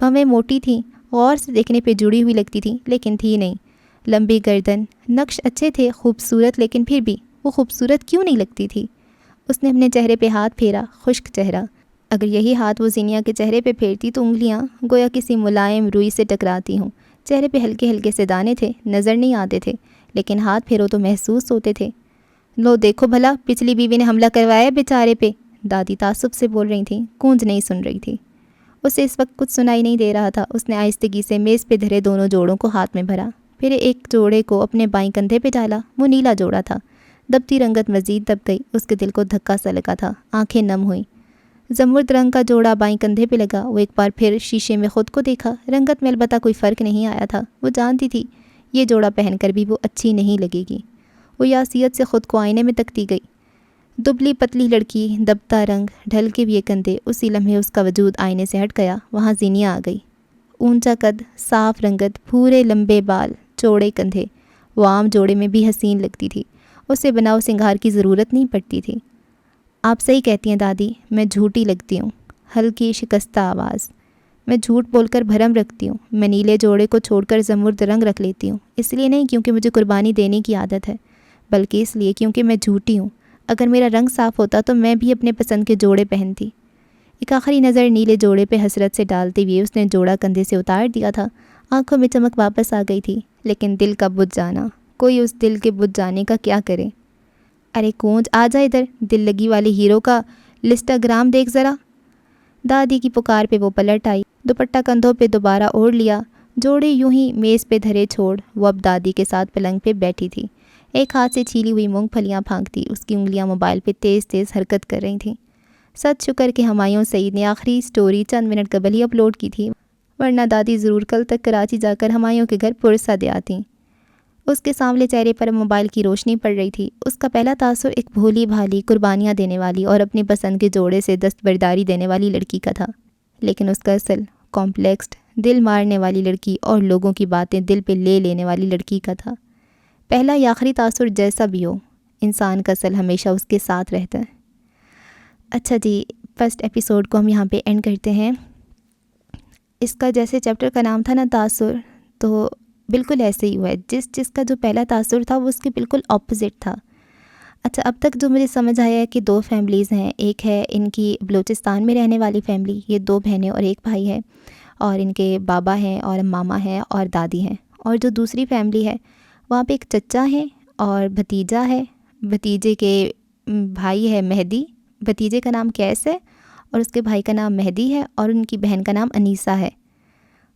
بھویں موٹی تھیں، غور سے دیکھنے پہ جڑی ہوئی لگتی تھیں لیکن تھی نہیں، لمبی گردن، نقش اچھے تھے، خوبصورت، لیکن پھر بھی وہ خوبصورت کیوں نہیں لگتی تھی؟ اس نے اپنے چہرے پہ ہاتھ پھیرا، خشک چہرہ۔ اگر یہی ہاتھ وہ زینیا کے چہرے پہ پھیرتی تو انگلیاں گویا کسی ملائم روئی سے ٹکراتی ہوں۔ چہرے پہ ہلکے ہلکے سے دانے تھے، نظر نہیں آتے تھے، لیکن ہاتھ پھیرو تو محسوس ہوتے تھے۔ لو دیکھو بھلا، پچھلی بیوی نے حملہ کروایا بیچارے پہ، دادی تعصب سے بول رہی تھیں۔ کونج نہیں سن رہی تھی، اسے اس وقت کچھ سنائی نہیں دے رہا تھا۔ اس نے آہستگی سے میز پہ دھرے دونوں جوڑوں کو ہاتھ میں بھرا، پھر ایک جوڑے کو اپنے بائیں کندھے پہ ڈالا۔ وہ نیلا جوڑا تھا۔ دبتی رنگت مزید دب گئی، اس کے دل کو دھکا سا لگا تھا، آنکھیں نم ہوئیں۔ زمرد رنگ کا جوڑا بائیں کندھے پہ لگا۔ وہ ایک بار پھر شیشے میں خود کو دیکھا، رنگت میں البتہ کوئی فرق نہیں آیا تھا۔ وہ جانتی تھی یہ جوڑا پہن کر بھی وہ اچھی نہیں لگے گی۔ وہ یاسیت سے خود کو آئینے میں تکتی گئی۔ دبلی پتلی لڑکی، دبتا رنگ، ڈھل کے ہوئے کندھے، اسی لمحے اس کا وجود آئینے سے ہٹ گیا۔ وہاں زینیا آ گئی، اونچا قد، صاف رنگت، پورے لمبے بال، چوڑے کندھے۔ وہ عام جوڑے میں بھی حسین لگتی تھی، اسے بناؤ سنگھار کی ضرورت نہیں پڑتی تھی۔ آپ صحیح کہتی ہیں دادی، میں جھوٹی لگتی ہوں۔ ہلکی شکستہ آواز۔ میں جھوٹ بول کر بھرم رکھتی ہوں۔ میں نیلے جوڑے کو چھوڑ کر زمرد رنگ رکھ لیتی ہوں، اس لیے نہیں کیونکہ مجھے قربانی دینے کی عادت ہے، بلکہ اس لیے کیونکہ میں جھوٹی ہوں۔ اگر میرا رنگ صاف ہوتا تو میں بھی اپنے پسند کے جوڑے پہنتی۔ ایک آخری نظر نیلے جوڑے پہ حسرت سے ڈالتے ہوئے اس نے جوڑا کندھے سے اتار دیا تھا۔ آنکھوں میں چمک واپس آ گئی تھی، لیکن دل کا بجھ جانا، کوئی اس دل کے بجھ جانے کا کیا کرے؟ ارے کونج آ جا ادھر، دل لگی والے ہیرو کا لسٹاگرام دیکھ ذرا۔ دادی کی پکار پہ وہ پلٹ آئی، دوپٹہ کندھوں پہ دوبارہ اوڑھ لیا، جوڑے یوں ہی میز پہ دھرے چھوڑ وہ اب دادی کے ساتھ پلنگ پہ بیٹھی تھی۔ ایک ہاتھ سے چھیلی ہوئی مونگ پھلیاں پھانکتی، اس کی انگلیاں موبائل پہ تیز تیز حرکت کر رہی تھیں۔ سچ شکر کہ ہمایوں سعید نے آخری سٹوری چند منٹ قبل ہی اپلوڈ کی تھی، ورنہ دادی ضرور کل تک کراچی جا کر ہمایوں کے گھر پرسہ دے آتیں۔ اس کے سامنے چہرے پر موبائل کی روشنی پڑ رہی تھی۔ اس کا پہلا تاثر ایک بھولی بھالی، قربانیاں دینے والی اور اپنی پسند کے جوڑے سے دستبرداری دینے والی لڑکی کا تھا، لیکن اس کا اصل کمپلیکسڈ، دل مارنے والی لڑکی اور لوگوں کی باتیں دل پہ لے لینے والی لڑکی کا تھا۔ پہلا یا آخری تاثر جیسا بھی ہو، انسان کا اصل ہمیشہ اس کے ساتھ رہتا ہے۔ اچھا جی، فرسٹ ایپیسوڈ کو ہم یہاں پہ اینڈ کرتے ہیں۔ اس کا جیسے چیپٹر کا نام تھا نا تاثر، تو بالکل ایسے ہی ہوا ہے۔ جس کا جو پہلا تاثر تھا وہ اس کے بالکل اپوزٹ تھا۔ اچھا، اب تک جو مجھے سمجھ آیا ہے کہ دو فیملیز ہیں، ایک ہے ان کی بلوچستان میں رہنے والی فیملی، یہ دو بہنیں اور ایک بھائی ہے، اور ان کے بابا ہیں اور ماما ہیں اور دادی ہیں، اور جو دوسری فیملی ہے وہاں پہ ایک چچا ہے اور بھتیجا ہے، بھتیجے کے بھائی ہے مہدی، بھتیجے کا نام کیس ہے اور اس کے بھائی کا نام مہدی ہے اور ان کی بہن کا نام انیسہ ہے۔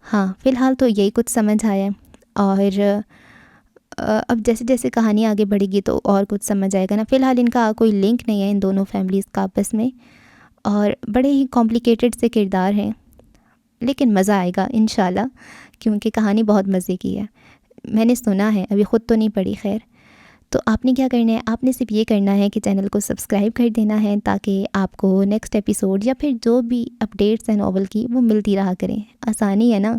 ہاں، فی الحال تو یہی کچھ سمجھ آیا ہے، اور اب جیسے جیسے کہانی آگے بڑھے گی تو اور کچھ سمجھ آئے گا نا۔ فی الحال ان کا کوئی لنک نہیں ہے ان دونوں فیملیز کا آپس میں، اور بڑے ہی کمپلیکیٹڈ سے کردار ہیں، لیکن مزہ آئے گا انشاءاللہ، کیونکہ کہانی بہت مزے کی ہے، میں نے سنا ہے، ابھی خود تو نہیں پڑھی۔ خیر، تو آپ نے کیا کرنا ہے، آپ نے صرف یہ کرنا ہے کہ چینل کو سبسکرائب کر دینا ہے تاکہ آپ کو نیکسٹ ایپیسوڈ یا پھر جو بھی اپڈیٹس ہیں ناول کی وہ ملتی رہا کریں۔ آسانی ہے نا،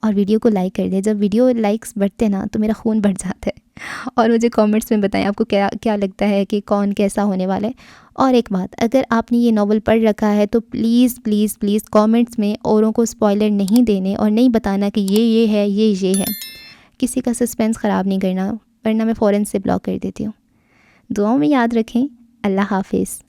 اور ویڈیو کو لائک کر دیں۔ جب ویڈیو لائکس بڑھتے نا تو میرا خون بڑھ جاتا ہے، اور مجھے کامنٹس میں بتائیں آپ کو کیا لگتا ہے کہ کون کیسا ہونے والا ہے۔ اور ایک بات، اگر آپ نے یہ ناول پڑھ رکھا ہے تو پلیز پلیز پلیز کامنٹس میں اوروں کو سپوائلر نہیں دینے اور نہیں بتانا کہ یہ ہے یہ ہے، کسی کا سسپینس خراب نہیں کرنا، ورنہ میں فوراً سے بلاک کر دیتی ہوں۔ دعاؤں میں یاد رکھیں۔ اللہ حافظ۔